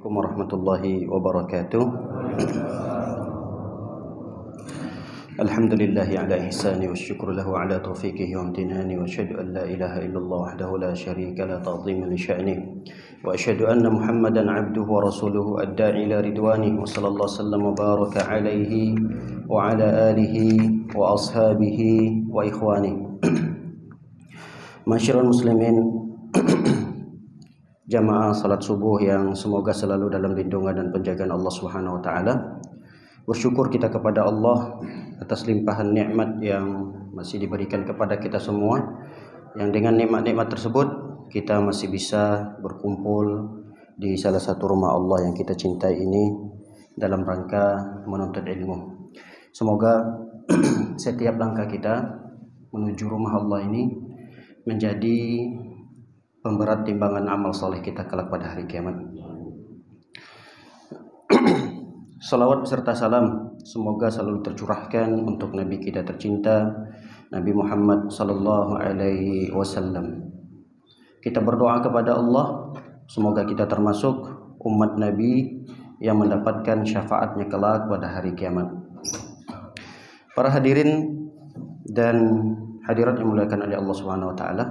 Assalamualaikum warahmatullahi wabarakatuh. Alhamdulillahi ala ihsani wa syukru lahu ala taufiqihi wa amtinani wa asyhadu an la ilaha illallah wahdahu la syarika la ta'ziman li sya'ni wa asyhadu anna Muhammadan 'abduhu wa rasuluhu ad-da'i ila ridwani wa sallallahu sallam wa baraka alaihi wa ala alihi wa ashabihi wa ikhwani. Masyarul muslimin, jamaah salat subuh yang semoga selalu dalam lindungan dan penjagaan Allah Subhanahu wa taala. Bersyukur kita kepada Allah atas limpahan nikmat yang masih diberikan kepada kita semua, yang dengan nikmat-nikmat tersebut kita masih bisa berkumpul di salah satu rumah Allah yang kita cintai ini dalam rangka menuntut ilmu. Semoga setiap langkah kita menuju rumah Allah ini menjadi pemberat timbangan amal soleh kita kelak pada hari kiamat. Salawat beserta salam semoga selalu tercurahkan untuk Nabi kita tercinta, Nabi Muhammad sallallahu alaihi wasallam. Kita berdoa kepada Allah semoga kita termasuk umat Nabi yang mendapatkan syafaatnya kelak pada hari kiamat. Para hadirin dan hadirat yang dimuliakan oleh Allah Subhanahu wa taala,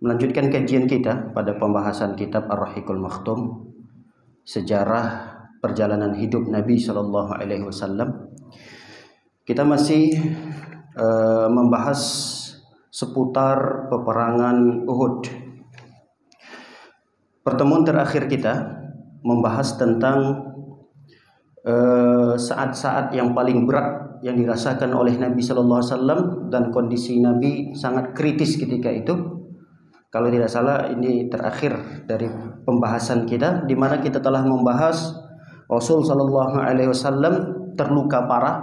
melanjutkan kajian kita pada pembahasan kitab Ar-Rahiqul Makhtum, sejarah perjalanan hidup Nabi sallallahu alaihi wasallam. Kita masih membahas seputar peperangan Uhud. Pertemuan terakhir kita membahas tentang saat-saat yang paling berat yang dirasakan oleh Nabi sallallahu alaihi wasallam, dan kondisi Nabi sangat kritis ketika itu. Kalau tidak salah ini terakhir dari pembahasan kita, di mana kita telah membahas Rasul sallallahu alaihi wasallam terluka parah,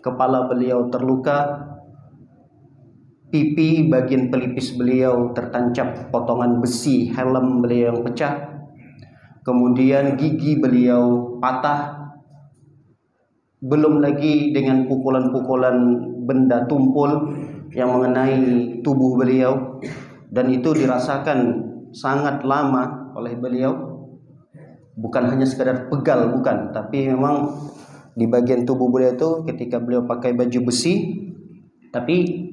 kepala beliau terluka, pipi bagian pelipis beliau tertancap potongan besi, helm beliau yang pecah, kemudian gigi beliau patah, belum lagi dengan pukulan-pukulan benda tumpul yang mengenai tubuh beliau, dan itu dirasakan sangat lama oleh beliau. Bukan hanya sekadar pegal, bukan, tapi memang di bagian tubuh beliau itu ketika beliau pakai baju besi, tapi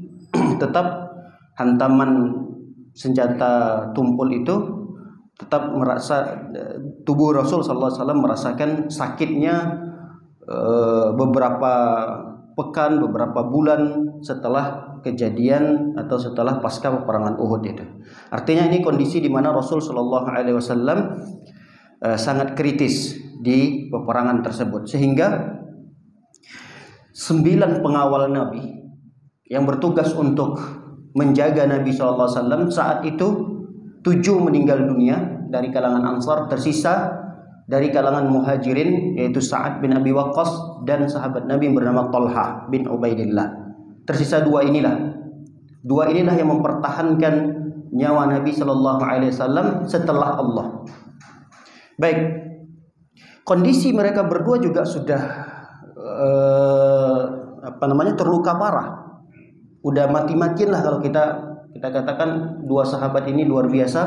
tetap hantaman senjata tumpul itu tetap merasa tubuh Rasul sallallahu alaihi wasallam merasakan sakitnya beberapa pekan, beberapa bulan setelah kejadian atau setelah pasca peperangan Uhud itu. Artinya ini kondisi di mana Rasul sallallahu alaihi wasallam sangat kritis di peperangan tersebut, sehingga 9 pengawal Nabi yang bertugas untuk menjaga Nabi SAW saat itu 7 meninggal dunia dari kalangan Ansar, tersisa dari kalangan Muhajirin yaitu Sa'ad bin Abi Waqqas dan sahabat Nabi yang bernama Talha bin Ubaidillah. Tersisa 2 inilah yang mempertahankan nyawa Nabi SAW setelah Allah. Baik, kondisi mereka berdua juga sudah terluka parah. Udah mati-matian lah kalau kita katakan. 2 sahabat ini luar biasa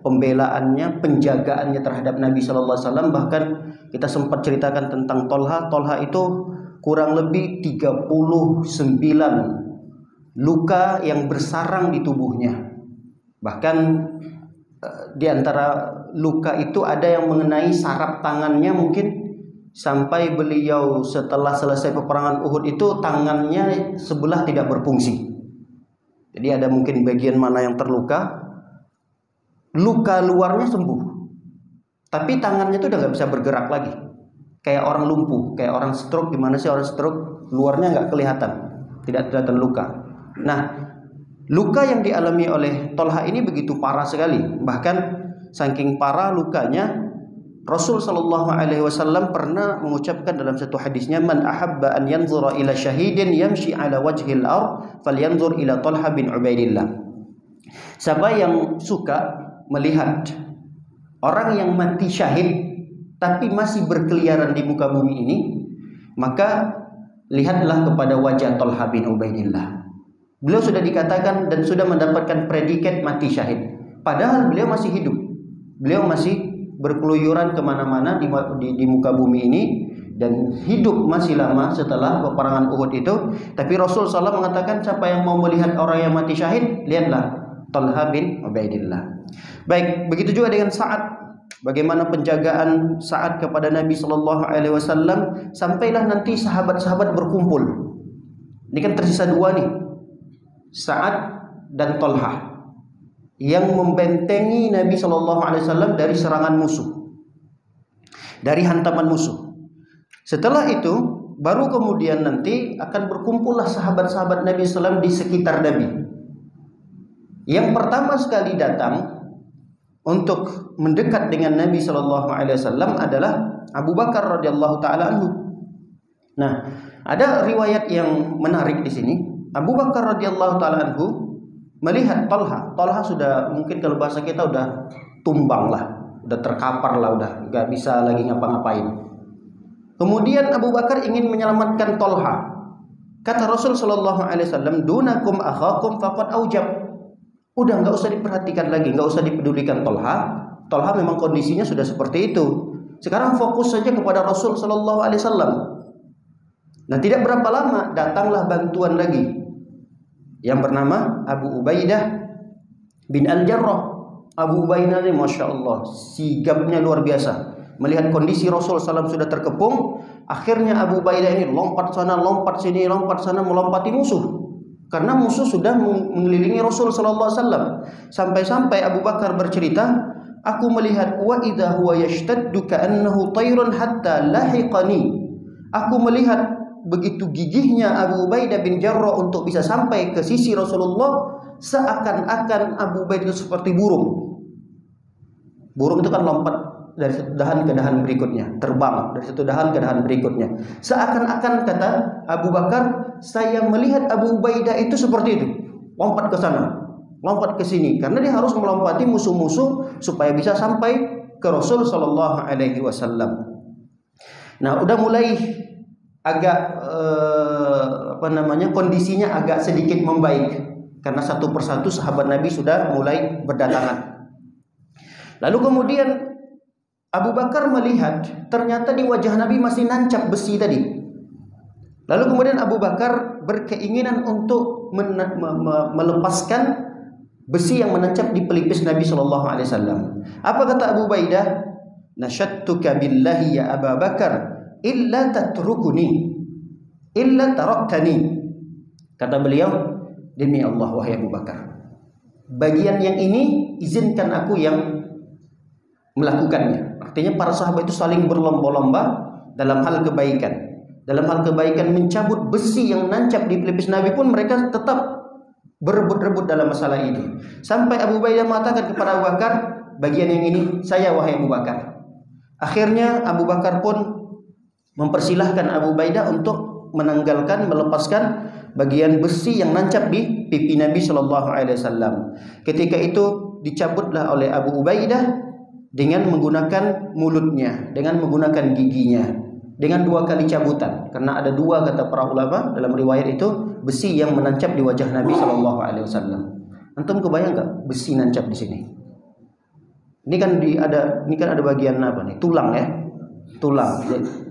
pembelaannya, penjagaannya terhadap Nabi sallallahu alaihi wasallam. Bahkan kita sempat ceritakan tentang Talha. Talha itu kurang lebih 39 luka yang bersarang di tubuhnya. Bahkan di antara luka itu ada yang mengenai saraf tangannya, mungkin sampai beliau setelah selesai peperangan Uhud itu tangannya sebelah tidak berfungsi. Jadi ada mungkin bagian mana yang terluka, luka luarnya sembuh, tapi tangannya itu udah nggak bisa bergerak lagi, kayak orang lumpuh, kayak orang stroke. Gimana sih orang stroke? Luarnya nggak kelihatan, tidak kelihatan luka. Nah, luka yang dialami oleh Talha ini begitu parah sekali. Bahkan saking parah lukanya, Rasul sallallahu alaihi wasallam pernah mengucapkan dalam satu hadisnya, "Man ahabba an yanzura ila syahidin yamshi ala wajhil ard falyanzur ila Talha bin Ubaidillah." Siapa yang suka melihat orang yang mati syahid tapi masih berkeliaran di muka bumi ini, maka lihatlah kepada wajah Talha bin Ubaidillah. Beliau sudah dikatakan dan sudah mendapatkan predikat mati syahid, padahal beliau masih hidup. Beliau masih berkeluyuran kemana-mana di muka bumi ini dan hidup masih lama setelah peperangan Uhud itu. Tapi Rasul SAW mengatakan, siapa yang mau melihat orang yang mati syahid, lihatlah Talha bin Ubaidillah. Baik, begitu juga dengan Sa'ad. Bagaimana penjagaan Sa'ad kepada Nabi SAW, sampailah nanti sahabat-sahabat berkumpul. Ini kan tersisa dua nih, Sa'ad dan Talha, yang membentengi Nabi SAW dari serangan musuh, dari hantaman musuh. Setelah itu baru kemudian nanti akan berkumpullah sahabat-sahabat Nabi SAW di sekitar Nabi. Yang pertama sekali datang untuk mendekat dengan Nabi SAW adalah Abu Bakar radhiyallahu taala anhu. Nah, ada riwayat yang menarik di sini. Abu Bakar radhiyallahu taala anhu melihat Talha. Talha sudah, mungkin kalau bahasa kita udah tumbang lah, udah terkapar lah, udah nggak bisa lagi ngapa-ngapain. Kemudian Abu Bakar ingin menyelamatkan Talha. Kata Rasul sallallahu alaihi wasallam, "Dunakum akhakum faqad aujab." Udah nggak usah diperhatikan lagi, nggak usah dipedulikan Talha. Talha memang kondisinya sudah seperti itu. Sekarang fokus saja kepada Rasul sallallahu alaihi wasallam. Nah, tidak berapa lama datanglah bantuan lagi yang bernama Abu Ubaidah bin Al-Jarrah. Abu Ubaidah ini Masya Allah, sigapnya luar biasa. Melihat kondisi Rasul SAW sudah terkepung, akhirnya Abu Ubaidah ini lompat sana, lompat sini, lompat sana, melompati musuh. Karena musuh sudah mengelilingi Rasul SAW. Sampai-sampai Abu Bakar bercerita, aku melihat wa idza huwa yashtaddu ka'annahu tayrun hatta lahiqani. Aku melihat begitu gigihnya Abu Ubaidah bin Jarrah untuk bisa sampai ke sisi Rasulullah, seakan-akan Abu Ubaidah itu seperti burung. Burung itu kan lompat dari satu dahan ke dahan berikutnya, terbang dari satu dahan ke dahan berikutnya. Seakan-akan, kata Abu Bakar, saya melihat Abu Ubaidah itu seperti itu, lompat ke sana, lompat ke sini, karena dia harus melompati musuh-musuh supaya bisa sampai ke Rasul Shallallahu Alaihi Wasallam. Nah, udah mulai agak kondisinya agak sedikit membaik karena satu persatu sahabat Nabi sudah mulai berdatangan. Lalu kemudian Abu Bakar melihat ternyata di wajah Nabi masih nancap besi tadi. Lalu kemudian Abu Bakar berkeinginan untuk melepaskan besi yang menancap di pelipis Nabi Shallallahu Alaihi Wasallam. Apa kata Abu Ubaidah? Nasyattuka billahi ya Abu Bakar, illa tatrukuni, illa taraktani. Kata beliau, demi Allah wahai Abu Bakar, bagian yang ini izinkan aku yang melakukannya. Artinya para sahabat itu saling berlomba-lomba dalam hal kebaikan. Dalam hal kebaikan mencabut besi yang nancap di pelipis Nabi pun mereka tetap berebut-rebut dalam masalah ini. Sampai Abu Ubaidah mengatakan kepada Abu Bakar, bagian yang ini saya wahai Abu Bakar. Akhirnya Abu Bakar pun mempersilahkan Abu Ubaidah untuk menanggalkan, melepaskan bagian besi yang nancap di pipi Nabi Shallallahu Alaihi Wasallam. Ketika itu dicabutlah oleh Abu Ubaidah dengan menggunakan mulutnya, dengan menggunakan giginya, dengan 2 kali cabutan. Karena ada 2 kata para ulama dalam riwayat itu besi yang menancap di wajah Nabi Shallallahu Alaihi Wasallam. Antum kebayang nggak besi nancap di sini? Ini kan ada bagian apa nih? Tulang ya, tulang.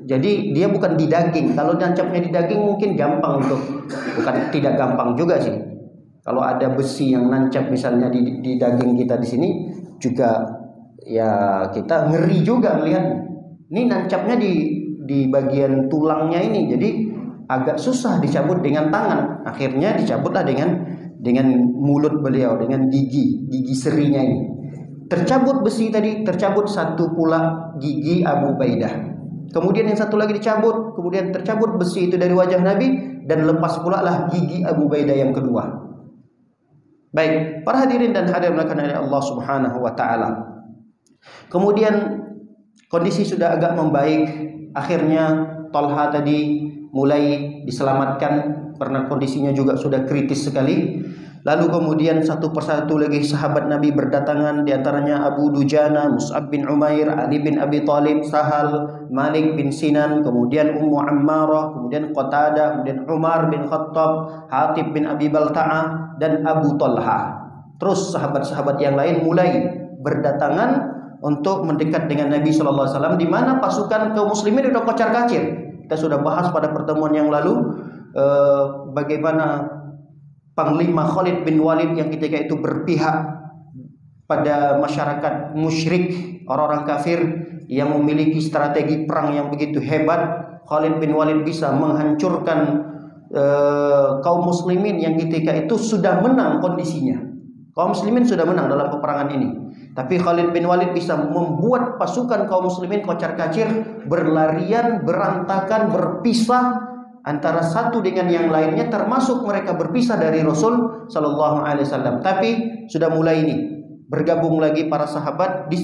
Jadi dia bukan di daging. Kalau nancapnya di daging mungkin gampang bukan tidak gampang juga sih. Kalau ada besi yang nancap misalnya di daging kita di sini juga, ya kita ngeri juga melihatnya. Ini nancapnya di bagian tulangnya ini, jadi agak susah dicabut dengan tangan. Akhirnya dicabutlah dengan mulut beliau, dengan gigi serinya ini. Tercabut besi tadi, tercabut satu pula gigi Abu Ubaidah. Kemudian yang satu lagi dicabut, kemudian tercabut besi itu dari wajah Nabi dan lepas pula lah gigi Abu Ubaidah yang kedua. Baik, para hadirin dan hadirat oleh Allah Subhanahu wa taala. Kemudian kondisi sudah agak membaik. Akhirnya Talha tadi mulai diselamatkan karena kondisinya juga sudah kritis sekali. Lalu kemudian satu persatu lagi sahabat Nabi berdatangan, diantaranya Abu Dujana, Mus'ab bin Umair, Ali bin Abi Thalib, Sahal, Malik bin Sinan, kemudian Ummu Ammarah, kemudian Qatadah, kemudian Umar bin Khattab, Hatib bin Abi Balta'ah, dan Abu Talha. Terus sahabat-sahabat yang lain mulai berdatangan untuk mendekat dengan Nabi Shallallahu Alaihi Wasallam, di mana pasukan kaum muslimin sudah kocar-kacir. Kita sudah bahas pada pertemuan yang lalu bagaimana Panglima Khalid bin Walid yang ketika itu berpihak pada masyarakat musyrik, orang-orang kafir yang memiliki strategi perang yang begitu hebat. Khalid bin Walid bisa menghancurkan kaum muslimin yang ketika itu sudah menang kondisinya. Kaum muslimin sudah menang dalam peperangan ini. Tapi Khalid bin Walid bisa membuat pasukan kaum muslimin kocar-kacir, berlarian, berantakan, berpisah antara satu dengan yang lainnya, termasuk mereka berpisah dari Rasul Sallallahu Alaihi Wasallam. Tapi sudah mulai ini bergabung lagi para sahabat di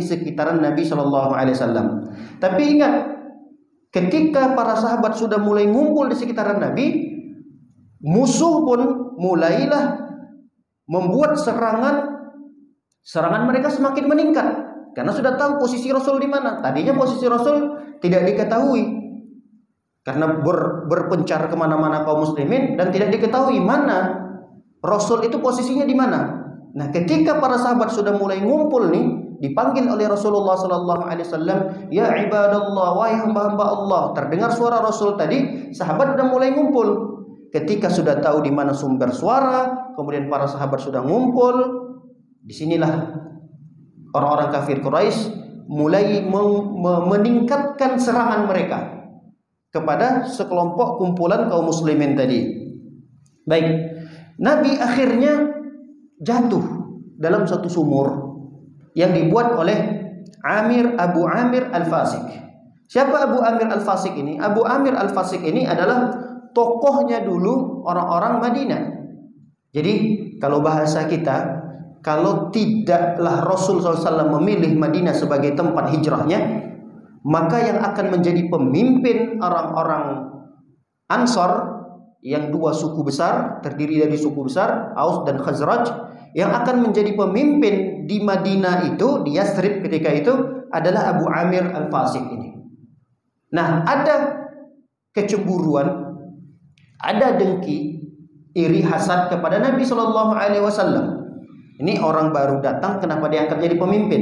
sekitaran Nabi Sallallahu Alaihi Wasallam. Tapi ingat, ketika para sahabat sudah mulai ngumpul di sekitaran Nabi, musuh pun mulailah membuat serangan mereka semakin meningkat karena sudah tahu posisi Rasul di mana. Tadinya posisi Rasul tidak diketahui karena berpencar kemana-mana kaum muslimin dan tidak diketahui mana Rasul itu posisinya di mana. Nah, ketika para sahabat sudah mulai ngumpul nih, dipanggil oleh Rasulullah Sallallahu Alaihi Wasallam, ya ibadallah, wahai hamba-hamba Allah. Terdengar suara Rasul tadi, sahabat sudah mulai ngumpul. Ketika sudah tahu di mana sumber suara, kemudian para sahabat sudah ngumpul. Disinilah orang-orang kafir Quraisy mulai meningkatkan serangan mereka kepada sekelompok kumpulan kaum muslimin tadi. Baik, Nabi akhirnya jatuh dalam satu sumur yang dibuat oleh Abu Amir Al-Fasik. Siapa Abu Amir Al-Fasik ini? Abu Amir Al-Fasik ini adalah tokohnya dulu orang-orang Madinah. Jadi kalau bahasa kita, kalau tidaklah Rasul SAW memilih Madinah sebagai tempat hijrahnya, maka yang akan menjadi pemimpin orang-orang Ansor yang dua suku besar, terdiri dari suku besar Aus dan Khazraj, yang akan menjadi pemimpin di Madinah itu, di Yathrib ketika itu adalah Abu Amir Al-Fasik ini. Nah, ada kecemburuan, ada dengki, iri, hasad kepada Nabi Shallallahu Alaihi Wasallam. Ini orang baru datang, kenapa diangkat jadi pemimpin?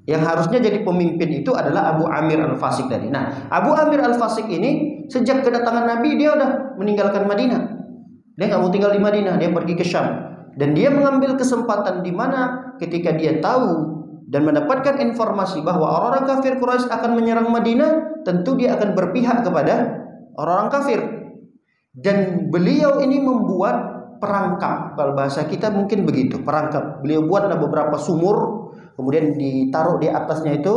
Yang harusnya jadi pemimpin itu adalah Abu Amir Al-Fasik tadi. Nah, Abu Amir Al-Fasik ini sejak kedatangan Nabi dia udah meninggalkan Madinah. Dia nggak mau tinggal di Madinah, dia pergi ke Syam. Dan dia mengambil kesempatan di mana ketika dia tahu dan mendapatkan informasi bahwa orang-orang kafir Quraisy akan menyerang Madinah, tentu dia akan berpihak kepada orang-orang kafir. Dan beliau ini membuat perangkap, kalau bahasa kita mungkin begitu, perangkap. Beliau buatlah beberapa sumur, kemudian ditaruh di atasnya itu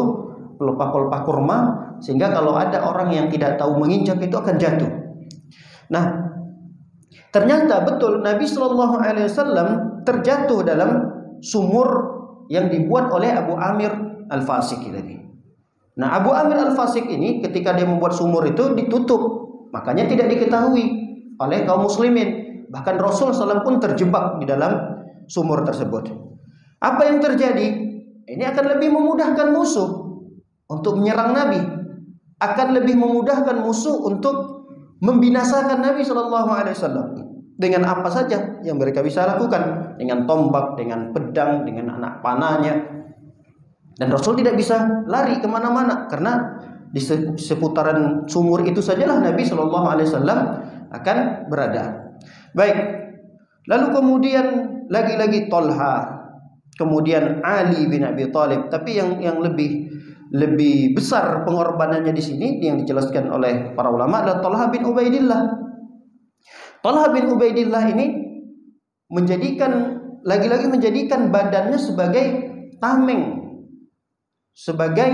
pelepah-pelepah kurma, sehingga kalau ada orang yang tidak tahu menginjak itu akan jatuh. Nah, ternyata betul Nabi Shallallahu Alaihi Wasallam terjatuh dalam sumur yang dibuat oleh Abu Amir Al-Fasik tadi. Nah, Abu Amir Al-Fasik ini ketika dia membuat sumur itu ditutup, makanya tidak diketahui oleh kaum muslimin. Bahkan Rasul SAW pun terjebak di dalam sumur tersebut. Apa yang terjadi? Ini akan lebih memudahkan musuh untuk menyerang Nabi, akan lebih memudahkan musuh untuk membinasakan Nabi SAW. Dengan apa saja yang mereka bisa lakukan, dengan tombak, dengan pedang, dengan anak panahnya. Dan Rasul tidak bisa lari kemana-mana karena di seputaran sumur itu sajalah Nabi SAW akan berada. Baik, lalu kemudian lagi-lagi Tolha, kemudian Ali bin Abi Thalib. Tapi yang lebih besar pengorbanannya di sini yang dijelaskan oleh para ulama adalah Tolha bin Ubaidillah. Tolha bin Ubaidillah ini lagi-lagi menjadikan badannya sebagai tameng, sebagai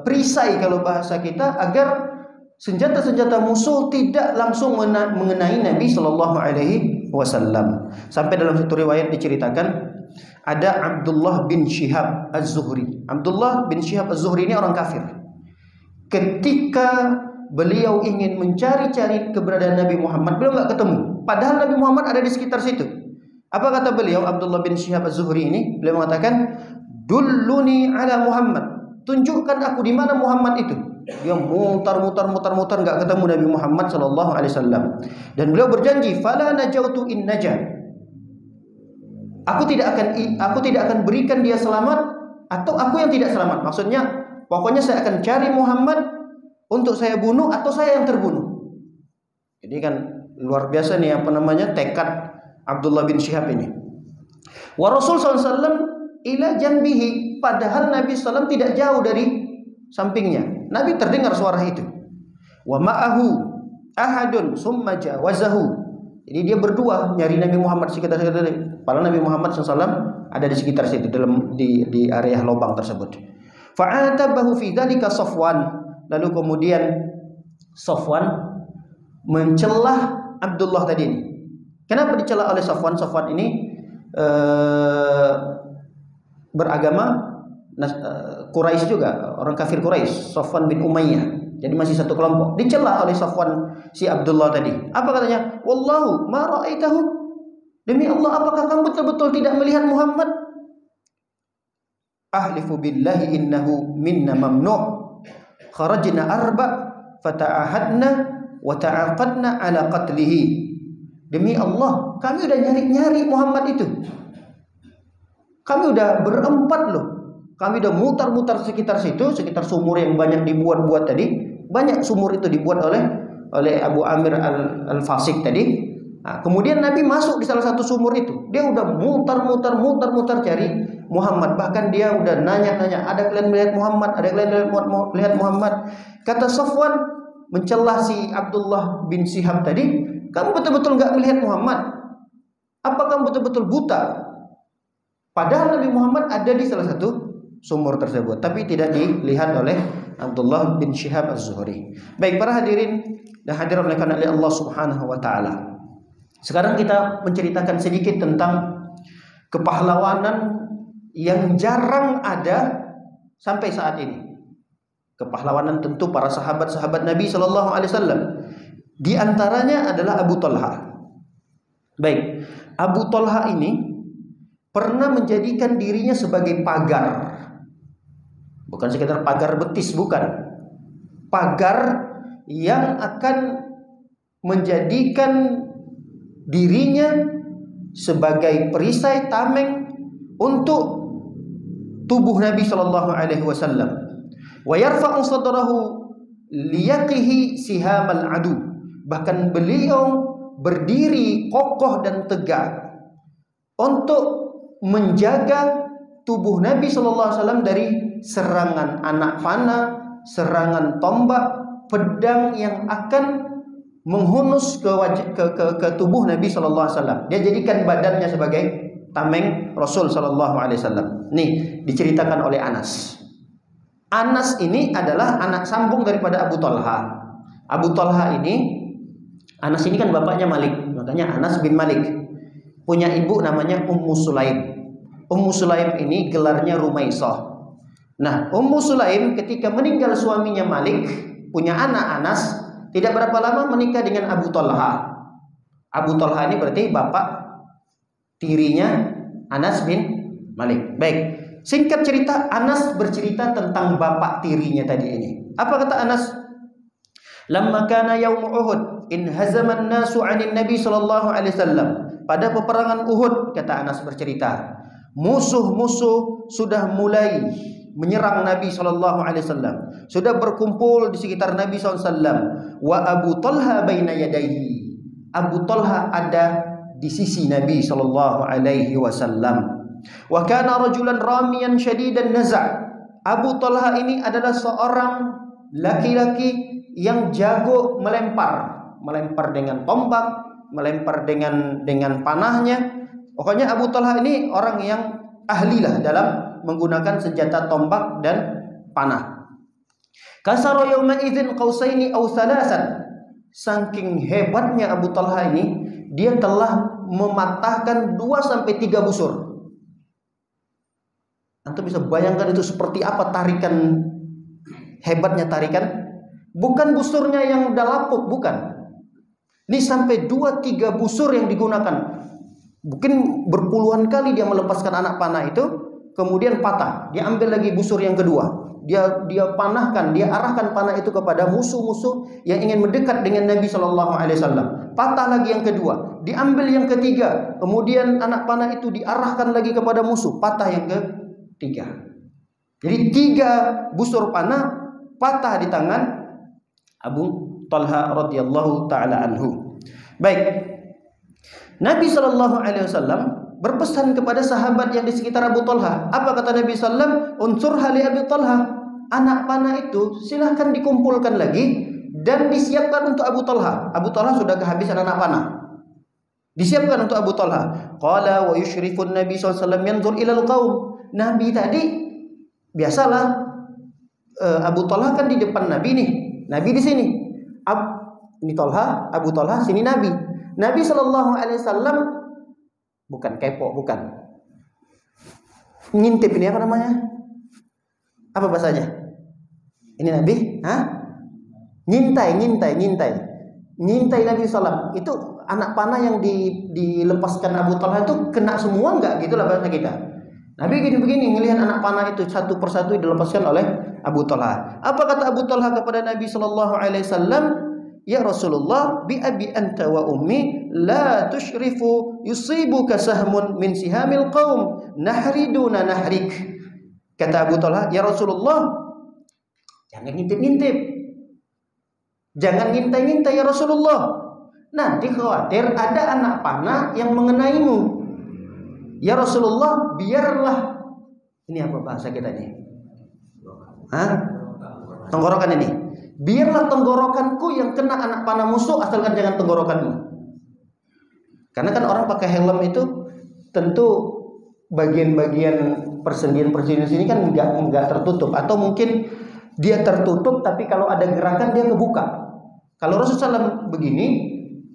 perisai kalau bahasa kita, agar senjata-senjata musuh tidak langsung mengenai Nabi Shallallahu Alaihi Wasallam. Sampai dalam satu riwayat diceritakan ada Abdullah bin Syihab Az-Zuhri. Abdullah bin Syihab Az-Zuhri ini orang kafir. Ketika beliau ingin mencari-cari keberadaan Nabi Muhammad, beliau nggak ketemu. Padahal Nabi Muhammad ada di sekitar situ. Apa kata beliau, Abdullah bin Syihab Az-Zuhri ini? Beliau mengatakan, "Dulluni ala Muhammad." Tunjukkan aku di mana Muhammad itu. Dia mutar nggak ketemu Nabi Muhammad sallallahu alaihi wasallam. Dan beliau berjanji, "Fala najautu in naja." Aku tidak akan berikan dia selamat atau aku yang tidak selamat. Maksudnya pokoknya saya akan cari Muhammad untuk saya bunuh atau saya yang terbunuh. Jadi kan luar biasa nih tekad Abdullah bin Syihab ini. Wa Rasul SAW ila janbihi, padahal Nabi SAW tidak jauh dari sampingnya. Nabi terdengar suara itu. Wa ma'ahu ahadun summa jawazahu. Jadi dia berdua nyari Nabi Muhammad sekitar situ. Padahal Nabi Muhammad SAW ada di sekitar situ, di area lubang tersebut. Fa'atabahu fi dzalika Safwan. Lalu kemudian Safwan mencelah Abdullah tadi ini. Kenapa dicela oleh Safwan? Safwan ini beragama Quraisy juga, orang kafir Quraisy, Safwan bin Umayyah. Jadi masih satu kelompok. Dicela oleh Safwan si Abdullah tadi. Apa katanya? Wallahu ma ra'aitahu. Demi Allah, apakah kamu betul-betul tidak melihat Muhammad? Ahlifu billahi innahu minna mamnu'. Kharajna arba' fata'ahadna wa ta'aqadna ala qatlihi. Demi Allah, kami udah nyari-nyari Muhammad itu. Kami udah berempat loh. Kami udah mutar-mutar sekitar situ, sekitar sumur yang banyak dibuat-buat tadi. Banyak sumur itu dibuat oleh Abu Amir al-Fasik tadi. Nah, kemudian Nabi masuk di salah satu sumur itu. Dia udah mutar-mutar cari Muhammad. Bahkan dia udah nanya-nanya, ada kalian melihat Muhammad? Ada kalian melihat Muhammad? Kata Safwan mencelah si Abdullah bin Syihab tadi, kamu betul-betul nggak melihat Muhammad? Apa kamu betul-betul buta? Padahal Nabi Muhammad ada di salah satu sumur tersebut, tapi tidak dilihat oleh Abdullah bin Syihab az-Zuhri. Baik para hadirin dan hadirat oleh Allah Subhanahu wa taala. Sekarang kita menceritakan sedikit tentang kepahlawanan yang jarang ada sampai saat ini. Kepahlawanan tentu para sahabat-sahabat Nabi sallallahu alaihi wasallam. Di antaranya adalah Abu Talha. Baik, Abu Talha ini pernah menjadikan dirinya sebagai pagar. Bukan sekedar pagar betis, bukan. Pagar yang akan menjadikan dirinya sebagai perisai tameng untuk tubuh Nabi sallallahu alaihi wasallam. Wa yarfa'u sadrahu liyaqihi sihamal adu. Bahkan beliau berdiri kokoh dan tegak untuk menjaga tubuh Nabi sallallahu alaihi wasallam dari serangan anak panah, serangan tombak, pedang yang akan menghunus ke tubuh Nabi sallallahu alaihi wasallam. Dia jadikan badannya sebagai tameng Rasul sallallahu alaihi wasallam. Nih diceritakan oleh Anas. Anas ini adalah anak sambung daripada Abu Talha. Abu Talha ini, Anas ini kan bapaknya Malik, makanya Anas bin Malik. Punya ibu namanya Ummu Sulaim. Ummu Sulaim ini gelarnya Rumaisah. Nah, Ummu Sulaim ketika meninggal suaminya Malik, punya anak Anas, tidak berapa lama menikah dengan Abu Talha. Abu Talha ini berarti bapak tirinya Anas bin Malik. Baik, singkat cerita, Anas bercerita tentang bapak tirinya tadi ini. Apa kata Anas? Lamma kana yaum Uhud in hazaman nasu 'anil Nabi sallallahu alaihi wasallam. Pada peperangan Uhud, kata Anas bercerita, musuh-musuh sudah mulai menyerang Nabi sallallahu alaihi wasallam. Sudah berkumpul di sekitar Nabi sallallahu alaihi wasallam. Wa Abu Talha baina yadayhi. Abu Talha ada di sisi Nabi sallallahu alaihi wasallam. Wa kana rajulan ramiyan syadidan naza'. Abu Talha ini adalah seorang laki-laki yang jago melempar dengan tombak, melempar dengan panahnya. Pokoknya Abu Talha ini orang yang ahlilah dalam menggunakan senjata tombak dan panah. Kasara yauma idzin qausaini aw thalasan. Saking hebatnya Abu Talha ini, dia telah mematahkan 2 sampai 3 busur. Antum bisa bayangkan itu seperti apa tarikan, hebatnya tarikan. Bukan busurnya yang udah lapuk, bukan. Ini sampai 2-3 busur yang digunakan. Mungkin berpuluhan kali dia melepaskan anak panah itu, kemudian patah. Dia ambil lagi busur yang kedua. Dia panahkan, dia arahkan panah itu kepada musuh-musuh yang ingin mendekat dengan Nabi sallallahu alaihi wasallam. Patah lagi yang kedua, diambil yang ketiga. Kemudian anak panah itu diarahkan lagi kepada musuh, patah yang ketiga. Jadi 3 busur panah patah di tangan Abu Talha radhiyallahu taala anhu. Baik. Nabi sallallahu alaihi wasallam berpesan kepada sahabat yang di sekitar Abu Talha. Apa kata Nabi sallam? Unsur hali Abu Talha. Anak panah itu silahkan dikumpulkan lagi dan disiapkan untuk Abu Talha. Abu Talha sudah kehabisan anak panah. Disiapkan untuk Abu Talha. Qala wa yushrifun Nabi sallallahu alaihi wasallam yanzur ilal qaum. Nabi tadi biasalah Abu Talha kan di depan Nabi nih. Nabi di sini. Ini Talha, Abu Talha, sini Nabi. Nabi sallallahu alaihi wasallam bukan kepo, bukan. Ngintip ini apa namanya? Apa bahasanya? Ini Nabi, Nyintai Nabi sallam. Itu anak panah yang dilepaskan Abu Talha itu kena semua enggak? Gitulah bahasa kita. Nabi begini ngelihat anak panah itu satu persatu dilepaskan oleh Abu Talha. Apa kata Abu Talha kepada Nabi sallallahu alaihi wasallam? Ya Rasulullah, bi abi anta wa ummi la tushrifu yusibuka sahmun min sihamil qaum nahriduna nahrik. Kata Abu Talha, ya Rasulullah, jangan ngintip-ngintip. Jangan ngintai-ngintai ya Rasulullah. Nanti khawatir ada anak panah yang mengenaimu. Ya Rasulullah, biarlah. Ini apa bahasa kita ini? Tenggorokan ini. Biarlah tenggorokanku yang kena anak panah musuh, asalkan jangan tenggorokanmu. Karena kan orang pakai helm itu tentu bagian-bagian persendian-persendian sini kan enggak tertutup, atau mungkin dia tertutup tapi kalau ada gerakan dia kebuka. Kalau Rasulullah SAW begini,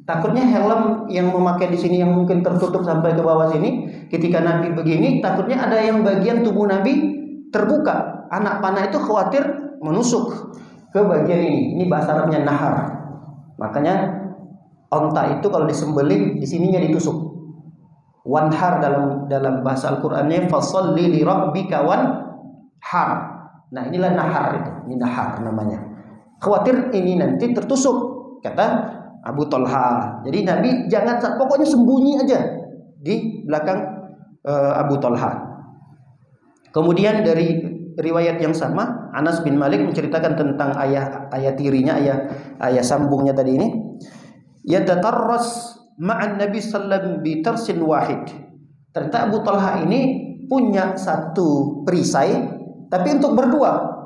takutnya helm yang memakai di sini yang mungkin tertutup sampai ke bawah sini, ketika Nabi begini takutnya ada yang bagian tubuh Nabi terbuka. Anak panah itu khawatir menusuk ke bagian ini. Ini bahasa Arabnya nahar. Makanya onta itu kalau disembelih di sininya ditusuk. Wanhar dalam bahasa Al-Qur'annya fasholli li rabbika wanhar. Nah, inilah nahar itu. Ini nahar namanya. Khawatir ini nanti tertusuk, kata Abu Talha. Jadi Nabi jangan, pokoknya sembunyi aja di belakang Abu Talha. Kemudian dari riwayat yang sama, Anas bin Malik menceritakan tentang ayah tirinya, ayah sambungnya tadi ini. Yatatarras ma'an Nabi sallam bi tarsin wahid. Ternyata Abu Talha ini punya satu perisai, tapi untuk berdua.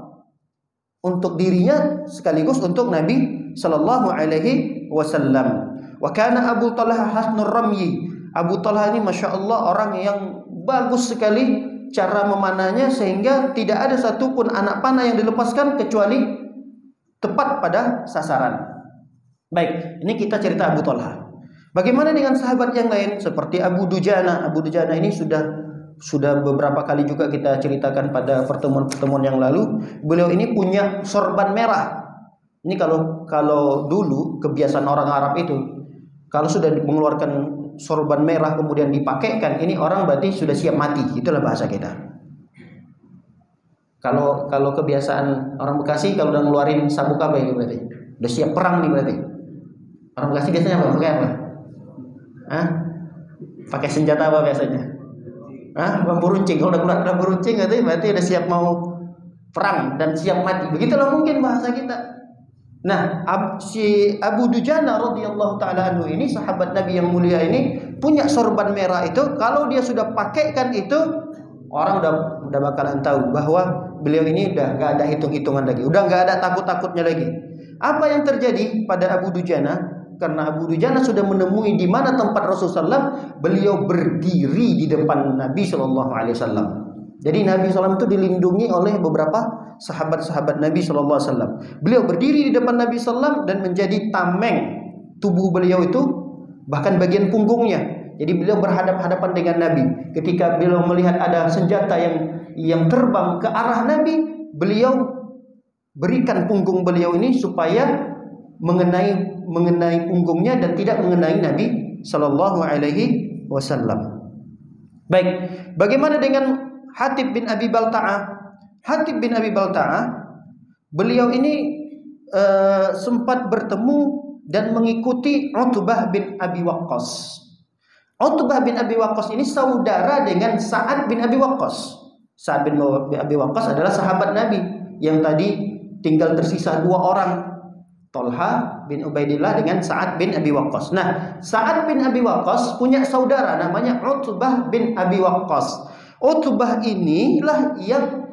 Untuk dirinya sekaligus untuk Nabi sallallahu alaihi wasallam. Wa kana Abu Talha hasnur ramyi. Abu Talha ini Masya Allah orang yang bagus sekali cara memanahnya, sehingga tidak ada satupun anak panah yang dilepaskan kecuali tepat pada sasaran. Baik, ini kita cerita Abu Talha. Bagaimana dengan sahabat yang lain seperti Abu Dujana? Abu Dujana ini sudah beberapa kali juga kita ceritakan pada pertemuan-pertemuan yang lalu. Beliau ini punya sorban merah. Ini kalau dulu kebiasaan orang Arab itu, kalau sudah mengeluarkan sorban merah kemudian dipakaikan, ini orang berarti sudah siap mati. Itulah bahasa kita. Kalau kebiasaan orang Bekasi, kalau udah ngeluarin sabuk apa ini berarti udah siap perang nih berarti. Orang Bekasi biasanya apa? Pakai apa? Pakai senjata apa biasanya? Bambu runcing. Kalau udah keluar bambu runcing berarti udah siap mau perang dan siap mati. Begitulah mungkin bahasa kita. Nah, si Abu Dujana radhiyallahu taala anhu ini, sahabat Nabi yang mulia ini, punya sorban merah itu. Kalau dia sudah pakaikan itu, orang udah bakalan tahu bahwa beliau ini udah gak ada hitung-hitungan lagi, udah gak ada takut-takutnya lagi. Apa yang terjadi pada Abu Dujana? Karena Abu Dujana sudah menemui di mana tempat Rasulullah SAW, beliau berdiri di depan Nabi Shallallahu Alaihi Wasallam. Jadi Nabi SAW itu dilindungi oleh beberapa sahabat-sahabat Nabi Shallallahu Alaihi Wasallam. Beliau berdiri di depan Nabi SAW dan menjadi tameng tubuh beliau itu, bahkan bagian punggungnya. Jadi beliau berhadap-hadapan dengan Nabi. Ketika beliau melihat ada senjata yang terbang ke arah Nabi, beliau berikan punggung beliau ini supaya mengenai punggungnya dan tidak mengenai Nabi Shallallahu Alaihi Wasallam. Baik, bagaimana dengan Hatib bin Abi Balta'ah? Hatib bin Abi Balta'ah, beliau ini sempat bertemu dan mengikuti Utbah bin Abi Waqqas. Utbah bin Abi Waqqas ini saudara dengan Sa'ad bin Abi Waqqas. Sa'ad bin Abi Waqqas adalah sahabat Nabi yang tadi tinggal tersisa 2 orang, Tolha bin Ubaidillah dengan Sa'ad bin Abi Waqqas. Nah, Sa'ad bin Abi Waqqas punya saudara namanya Utbah bin Abi Waqqas. Utbah inilah yang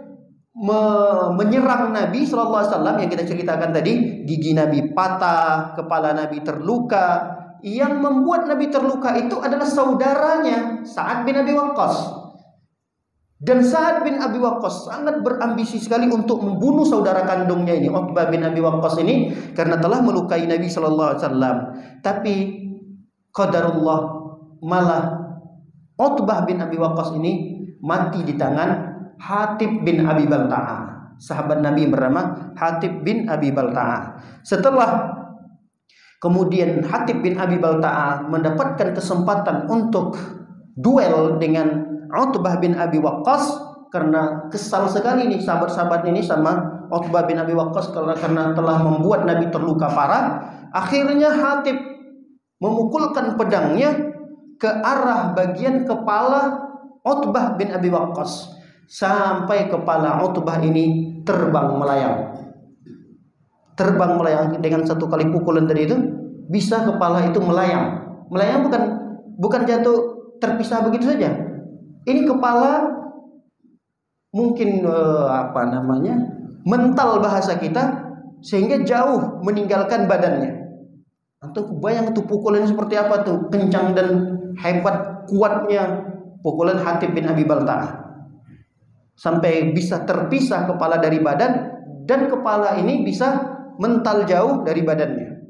menyerang Nabi SAW yang kita ceritakan tadi. Gigi Nabi patah, kepala Nabi terluka. Yang membuat Nabi terluka itu adalah saudaranya Sa'ad bin Abi Waqqas. Dan Sa'ad bin Abi Waqqas sangat berambisi sekali untuk membunuh saudara kandungnya ini, Utbah bin Abi Waqqas ini, karena telah melukai Nabi SAW. Tapi qadarullah, malah Utbah bin Abi Waqqas ini mati di tangan Hatib bin Abi Balta'ah, sahabat Nabi yang bernama Hatib bin Abi Balta'ah. Setelah kemudian Hatib bin Abi Balta'ah mendapatkan kesempatan untuk duel dengan Utbah bin Abi Waqqas, karena kesal sekali nih sahabat-sahabat ini sama Utbah bin Abi Waqqas karena telah membuat Nabi terluka parah. Akhirnya Hatib memukulkan pedangnya ke arah bagian kepala Utbah bin Abi Waqqas, sampai kepala Utbah ini terbang melayang. Terbang melayang dengan satu kali pukulan tadi itu, bisa kepala itu melayang. Melayang bukan jatuh terpisah begitu saja. Ini kepala mungkin mental bahasa kita, sehingga jauh meninggalkan badannya. Atau bayang tuh pukulannya seperti apa tuh, kencang dan hebat kuatnya pukulan Hatib bin Abi Balta'ah, sampai bisa terpisah kepala dari badan, dan kepala ini bisa mental jauh dari badannya.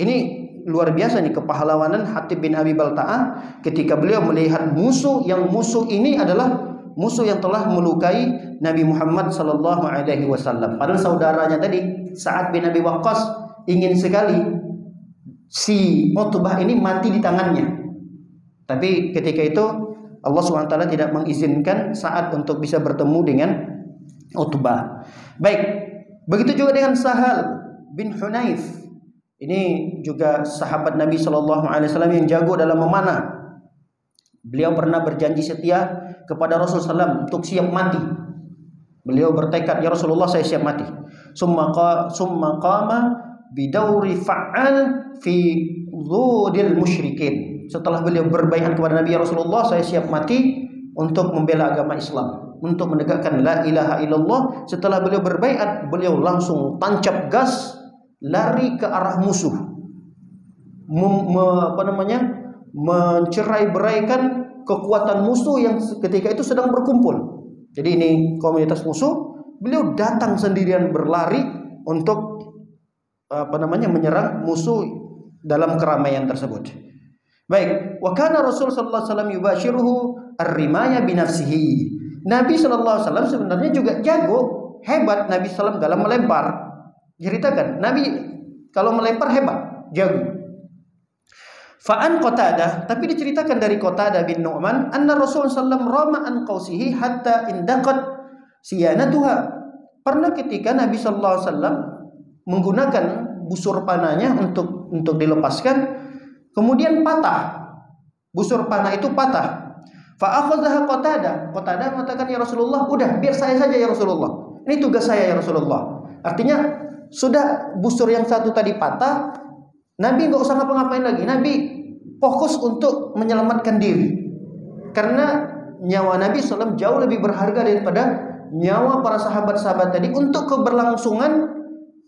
Ini luar biasa nih kepahlawanan Hatib bin Abi Balta'ah ketika beliau melihat musuh ini adalah musuh yang telah melukai Nabi Muhammad sallallahu alaihi wasallam. Padahal saudaranya tadi Sa'ad bin Abi Waqqas ingin sekali si Utbah ini mati di tangannya. Tapi ketika itu Allah SWT tidak mengizinkan Sa'ad untuk bisa bertemu dengan Utbah. Baik, begitu juga dengan Sahal bin Hunayf. Ini juga sahabat Nabi SAW yang jago dalam memanah. Beliau pernah berjanji setia kepada Rasulullah SAW untuk siap mati. Beliau bertekad, ya Rasulullah, saya siap mati. Summa qama bidauri fa'al fi dhudil musyrikin. Setelah beliau berbaiat kepada Nabi, ya Rasulullah, saya siap mati untuk membela agama Islam, untuk menegakkan la ilaha illallah. Setelah beliau berbaiat, beliau langsung tancap gas lari ke arah musuh, mencerai-beraikan kekuatan musuh yang ketika itu sedang berkumpul. Jadi ini komunitas musuh, beliau datang sendirian berlari untuk menyerang musuh dalam keramaian tersebut. Baik, wa kana Rasul sallallahu alaihi wasallam yubashiruhu ar-rimaya bi nafsihi. Nabi sallallahu alaihi wasallam sebenarnya juga jago, hebat Nabi sallallahu dalam melempar. Ceritakan, Nabi kalau melempar hebat, jago. Fa'an Qatadah, tapi diceritakan dari Qatadah bin Nu'man, anna Rasulullah sallallahu rama an qausihi hatta indaqat siyanatuha. Pernah ketika Nabi sallallahu alaihi wasallam menggunakan busur panahnya untuk dilepaskan, kemudian patah. Busur panah itu patah. Fa akhadhaha Qatadah. Qatadah mengatakan, ya Rasulullah, udah biar saya saja ya Rasulullah. Ini tugas saya ya Rasulullah. Artinya sudah busur yang satu tadi patah, Nabi nggak usah ngapa-ngapain lagi. Nabi fokus untuk menyelamatkan diri, karena nyawa Nabi SAW jauh lebih berharga daripada nyawa para sahabat-sahabat tadi untuk keberlangsungan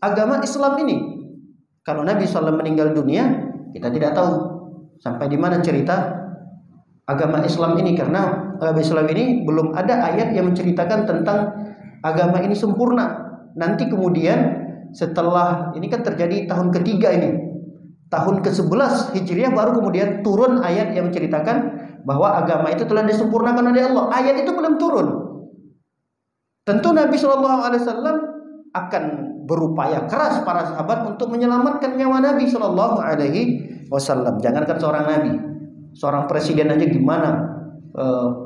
agama Islam ini. Kalau Nabi SAW meninggal dunia, kita tidak tahu sampai di mana cerita agama Islam ini, karena agama Islam ini belum ada ayat yang menceritakan tentang agama ini sempurna. Nanti kemudian setelah ini kan terjadi tahun ketiga ini, tahun ke-11 Hijriah, baru kemudian turun ayat yang menceritakan bahwa agama itu telah disempurnakan oleh Allah. Ayat itu belum turun. Tentu Nabi SAW akan berupaya keras para sahabat untuk menyelamatkan nyawa Nabi SAW. Jangankan seorang Nabi, seorang presiden aja gimana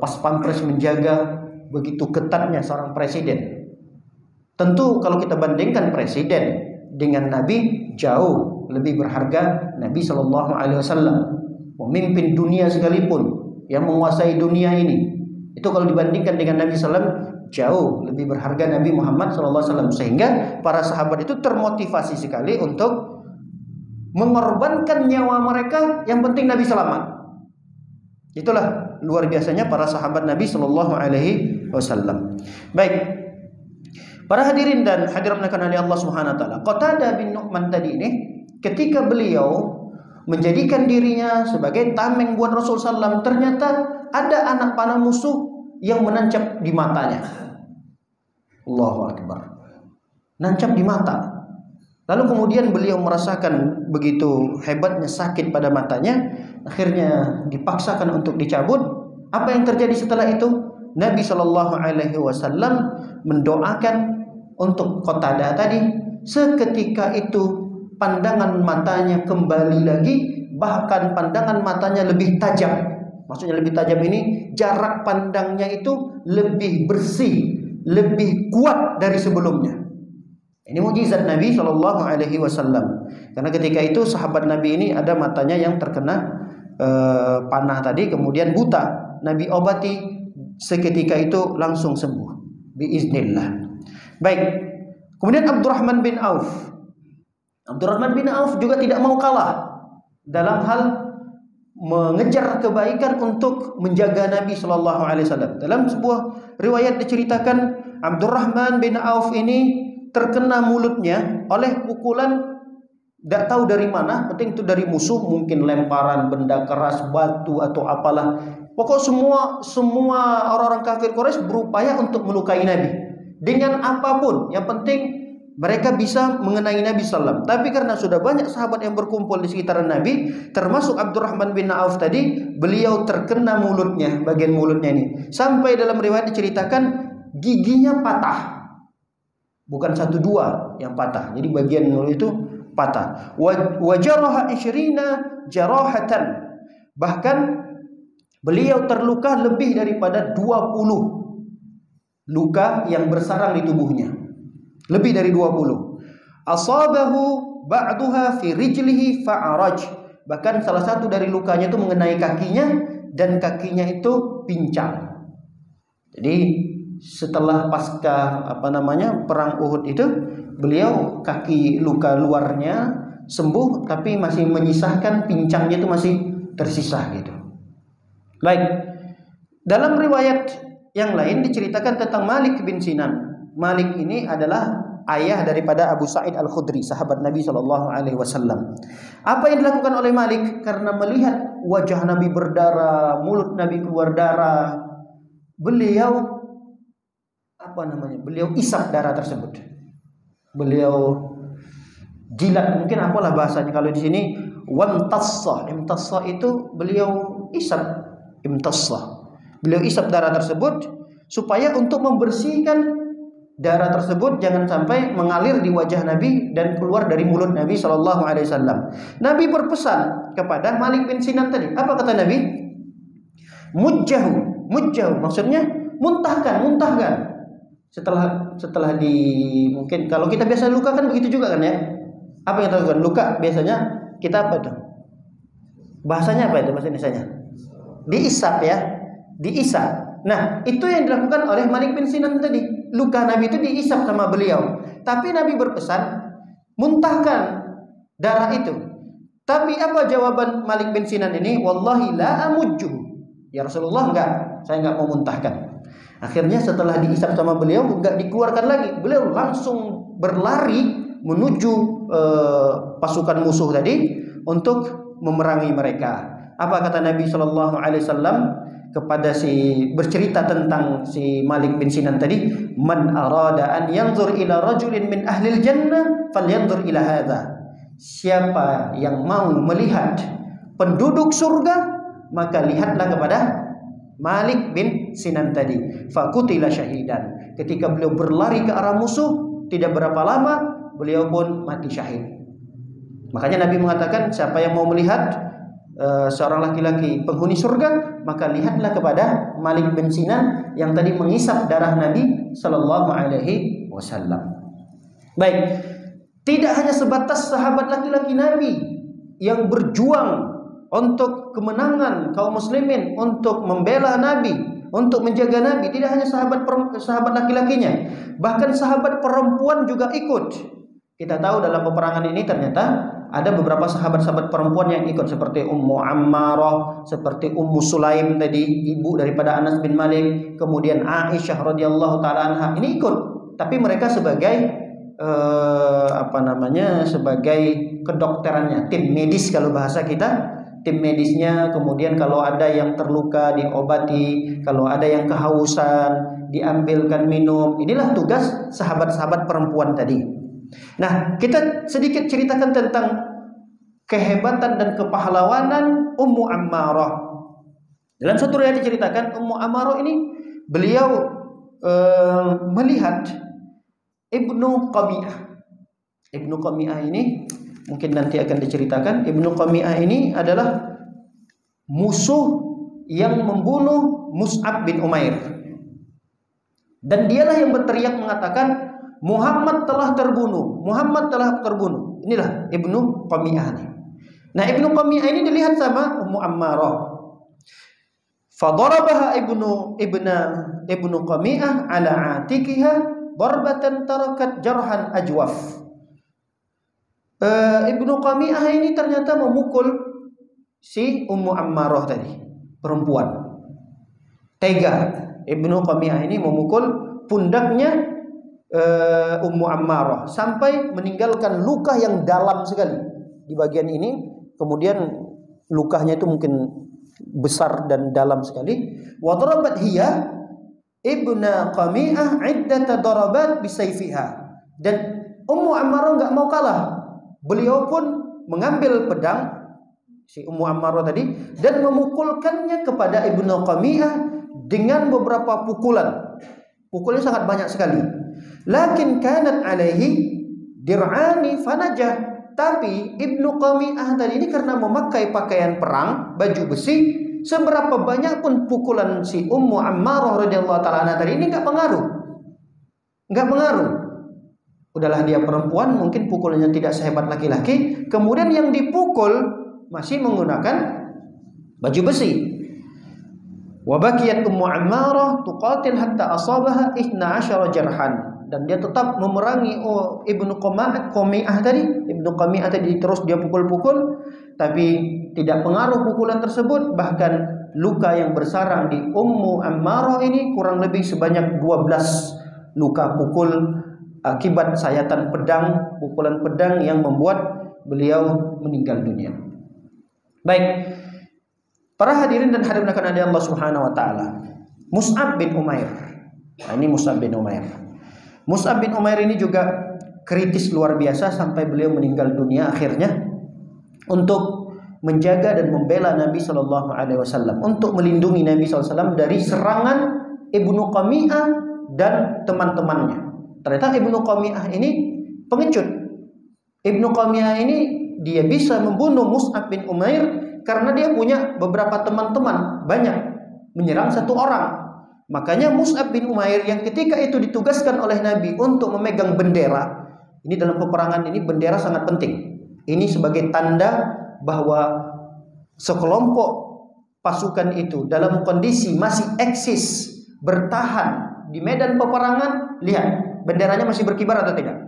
pas pampres menjaga begitu ketatnya seorang presiden. Tentu kalau kita bandingkan presiden dengan Nabi, jauh lebih berharga Nabi SAW. Pemimpin dunia sekalipun yang menguasai dunia ini, Itu kalau dibandingkan dengan Nabi SAW, jauh lebih berharga Nabi Muhammad SAW. Sehingga para sahabat itu termotivasi sekali untuk mengorbankan nyawa mereka, yang penting Nabi selamat. Itulah luar biasanya para sahabat Nabi SAW. Baik, para hadirin dan hadirat oleh Allah Subhanahu Wa Taala, Qatadah bin Nu'man tadi ini, ketika beliau menjadikan dirinya sebagai tameng buat Rasul SAW, ternyata ada anak panah musuh yang menancap di matanya. Allahu Akbar, nancap di mata. Lalu kemudian beliau merasakan begitu hebatnya sakit pada matanya, akhirnya dipaksakan untuk dicabut. Apa yang terjadi setelah itu? Nabi Shallallahu Alaihi Wasallam mendoakan untuk Qatadah tadi. Seketika itu pandangan matanya kembali lagi, bahkan pandangan matanya lebih tajam. Maksudnya lebih tajam ini, jarak pandangnya itu lebih bersih, lebih kuat dari sebelumnya. Ini mukjizat Nabi Shallallahu Alaihi Wasallam. Karena ketika itu sahabat Nabi ini ada matanya yang terkena panah tadi, kemudian buta. Nabi obati, seketika itu langsung sembuh biiznillah. Baik. Kemudian Abdurrahman bin Auf. Abdurrahman bin Auf juga tidak mau kalah dalam hal mengejar kebaikan untuk menjaga Nabi Shallallahu Alaihi Wasallam. Dalam sebuah riwayat diceritakan Abdurrahman bin Auf ini terkena mulutnya oleh pukulan, tidak tahu dari mana, penting itu dari musuh, mungkin lemparan benda keras, batu atau apalah. Pokok semua orang-orang kafir Quraisy berupaya untuk melukai Nabi dengan apapun. Yang penting mereka bisa mengenai Nabi SAW. Tapi karena sudah banyak sahabat yang berkumpul di sekitaran Nabi, termasuk Abdurrahman bin Auf tadi, beliau terkena mulutnya, bagian mulutnya ini. Sampai dalam riwayat diceritakan giginya patah. Bukan 1-2 yang patah. Jadi bagian mulut itu patah. Wa jaraha 20 jarahatan. Bahkan beliau terluka lebih daripada 20 luka yang bersarang di tubuhnya. Lebih dari 20. Asabahu ba'duha fi rijlihi fa'araj. Bahkan salah satu dari lukanya itu mengenai kakinya, dan kakinya itu pincang. Jadi setelah pasca perang Uhud itu, beliau kaki luka luarnya sembuh, tapi masih menyisakan pincangnya itu masih tersisa gitu. Baik, dalam riwayat yang lain diceritakan tentang Malik bin Sinan. Malik ini adalah ayah daripada Abu Sa'id Al-Khudri, sahabat Nabi SAW. Apa yang dilakukan oleh Malik? Karena melihat wajah Nabi berdarah, mulut Nabi keluar darah, beliau beliau isap darah tersebut. Beliau jilat, mungkin apalah bahasanya kalau di sini, wamtassah. Imtassah itu beliau isap, imtassah. Beliau isap darah tersebut supaya untuk membersihkan darah tersebut jangan sampai mengalir di wajah Nabi dan keluar dari mulut Nabi SAW. Nabi berpesan kepada Malik bin Sinan tadi. Apa kata Nabi? Mujjahu, maksudnya muntahkan. Setelah mungkin kalau kita biasa luka kan begitu juga kan ya. Apa yang kita lakukan? Luka biasanya kita apa itu? Bahasanya apa itu bahasa Indonesianya? Diisap ya, diisap. Nah, itu yang dilakukan oleh Malik bin Sinan tadi. Luka Nabi itu diisap sama beliau. Tapi Nabi berpesan muntahkan darah itu. Tapi apa jawaban Malik bin Sinan ini? Wallahi la amujju. Ya Rasulullah, enggak, saya enggak mau muntahkan. Akhirnya setelah diisap sama beliau, enggak dikeluarkan lagi. Beliau langsung berlari menuju pasukan musuh tadi untuk memerangi mereka. Apa kata Nabi SAW kepada bercerita tentang si Malik bin Sinan tadi? Man arada an yanzur ila rajulin min ahlil jannah falyanzur ila hadza. Siapa yang mau melihat penduduk surga, maka lihatlah kepada Malik bin Sinan tadi. Fakutila syahidan. Ketika beliau berlari ke arah musuh, tidak berapa lama beliau pun mati syahid. Makanya Nabi mengatakan, siapa yang mau melihat seorang laki-laki penghuni surga, maka lihatlah kepada Malik bin Sinan yang tadi mengisap darah Nabi Sallallahu Alaihi Wasallam. Baik, tidak hanya sebatas sahabat laki-laki Nabi yang berjuang untuk kemenangan kaum muslimin, untuk membela Nabi, untuk menjaga Nabi. Tidak hanya sahabat laki-lakinya, bahkan sahabat perempuan juga ikut. Kita tahu dalam peperangan ini ternyata ada beberapa sahabat-sahabat perempuan yang ikut, seperti Ummu Ammarah, seperti Ummu Sulaim tadi, ibu daripada Anas bin Malik, kemudian Aisyah radhiyallahu taala anha. Ini ikut, tapi mereka sebagai sebagai kedokterannya, tim medis kalau bahasa kita, tim medisnya. Kemudian kalau ada yang terluka diobati, kalau ada yang kehausan diambilkan minum. Inilah tugas sahabat-sahabat perempuan tadi. Nah, kita sedikit ceritakan tentang kehebatan dan kepahlawanan Ummu Ammarah. Dalam satu riwayat diceritakan Ummu Ammarah ini beliau melihat Ibnu Qami'ah. Ibnu Qami'ah ini mungkin nanti akan diceritakan. Ibnu Qami'ah ini adalah musuh yang membunuh Mus'ab bin Umair. Dan dialah yang berteriak mengatakan, Muhammad telah terbunuh, Muhammad telah terbunuh. Inilah Ibnu Qami'ah ini. Nah, Ibnu Qami'ah ini dilihat sama Ummu Ammarah. Fadarabaha Ibnu Qami'ah ala atikiha darbatan tarakat jarhan ajwaf. Ibnu Qami'ah ini ternyata memukul si Ummu Ammarah tadi, perempuan. Tega. Ibnu Qami'ah ini memukul pundaknya Ummu Ammarah sampai meninggalkan luka yang dalam sekali di bagian ini. Kemudian lukanya itu mungkin besar dan dalam sekali. Wa darabat hiya Ibnu Qami'ah iddata darabat bisayfiha. Dan Ummu Ammarah enggak mau kalah. Beliau pun mengambil pedang si Ummu Ammarah tadi dan memukulkannya kepada Ibnu Qami'ah dengan beberapa pukulan. Pukulnya sangat banyak sekali. Lakin kanat alaihi dir'ani fanajah. Tapi Ibnu Qami'ah tadi ini karena memakai pakaian perang, baju besi, seberapa banyak pun pukulan si Ummu Ammarah radhiyallahu taala anha tadi ini enggak pengaruh. Enggak pengaruh. Udahlah dia perempuan, mungkin pukulannya tidak sehebat laki-laki. Kemudian yang dipukul masih menggunakan baju besi. Wa bakiyat Ummu Ammarah tuqatil hatta asabaha 12 jarhan. Dan dia tetap memerangi Ibnu Qami'ah tadi. Ibnu Qami'ah tadi terus dia pukul-pukul, tapi tidak pengaruh pukulan tersebut. Bahkan luka yang bersarang di Ummu Ammarah ini kurang lebih sebanyak 12 luka pukul akibat sayatan pedang, pukulan pedang yang membuat beliau meninggal dunia. Baik, para hadirin dan hadirat akan ada Allah Subhanahu wa taala. Mus'ab bin Umair. Nah, ini Mus'ab bin Umair. Mus'ab bin Umair ini juga kritis luar biasa sampai beliau meninggal dunia akhirnya untuk menjaga dan membela Nabi sallallahu alaihi wasallam, untuk melindungi Nabi sallallahu alaihi wasallam dari serangan Ibnu Qami'ah dan teman-temannya. Ternyata Ibnu Qami'ah ini pengecut. Ibnu Qami'ah ini dia bisa membunuh Mus'ab bin Umair karena dia punya beberapa teman-teman, banyak, menyerang satu orang. Makanya Mus'ab bin Umair yang ketika itu ditugaskan oleh Nabi untuk memegang bendera. Ini dalam peperangan ini bendera sangat penting. Ini sebagai tanda bahwa sekelompok pasukan itu dalam kondisi masih eksis, bertahan di medan peperangan. Lihat, benderanya masih berkibar atau tidak?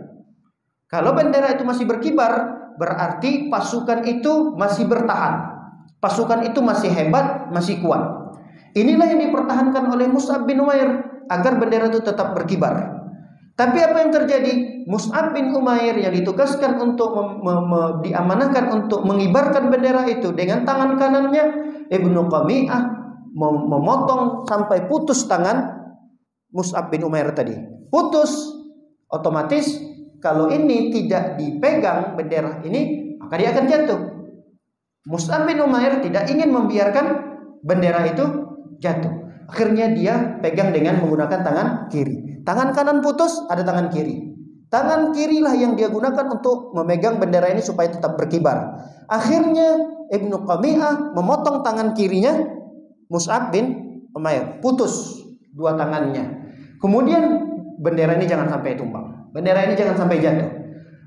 Kalau bendera itu masih berkibar, berarti pasukan itu masih bertahan. Pasukan itu masih hebat, masih kuat. Inilah yang dipertahankan oleh Mus'ab bin Umair agar bendera itu tetap berkibar. Tapi apa yang terjadi? Mus'ab bin Umair yang ditugaskan untuk diamanahkan untuk mengibarkan bendera itu dengan tangan kanannya, Ibnu Qami'ah memotong sampai putus tangan Mus'ab bin Umair tadi. Putus, otomatis kalau ini tidak dipegang bendera ini, maka dia akan jatuh. Mus'ab bin Umair tidak ingin membiarkan bendera itu jatuh. Akhirnya dia pegang dengan menggunakan tangan kiri. Tangan kanan putus, ada tangan kiri. Tangan kirilah yang dia gunakan untuk memegang bendera ini supaya tetap berkibar. Akhirnya Ibnu Qami'ah memotong tangan kirinya Mus'ab bin Umair, putus dua tangannya. Kemudian bendera ini jangan sampai tumbang, bendera ini jangan sampai jatuh.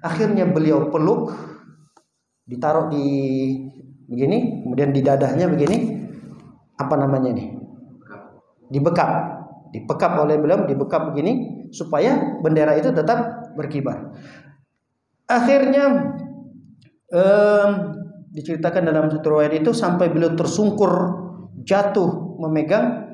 Akhirnya beliau peluk, ditaruh di begini, kemudian di dadahnya begini. Apa namanya nih? dibekap oleh beliau, dibekap begini supaya bendera itu tetap berkibar. Akhirnya diceritakan dalam satu riwayat itu sampai beliau tersungkur jatuh memegang,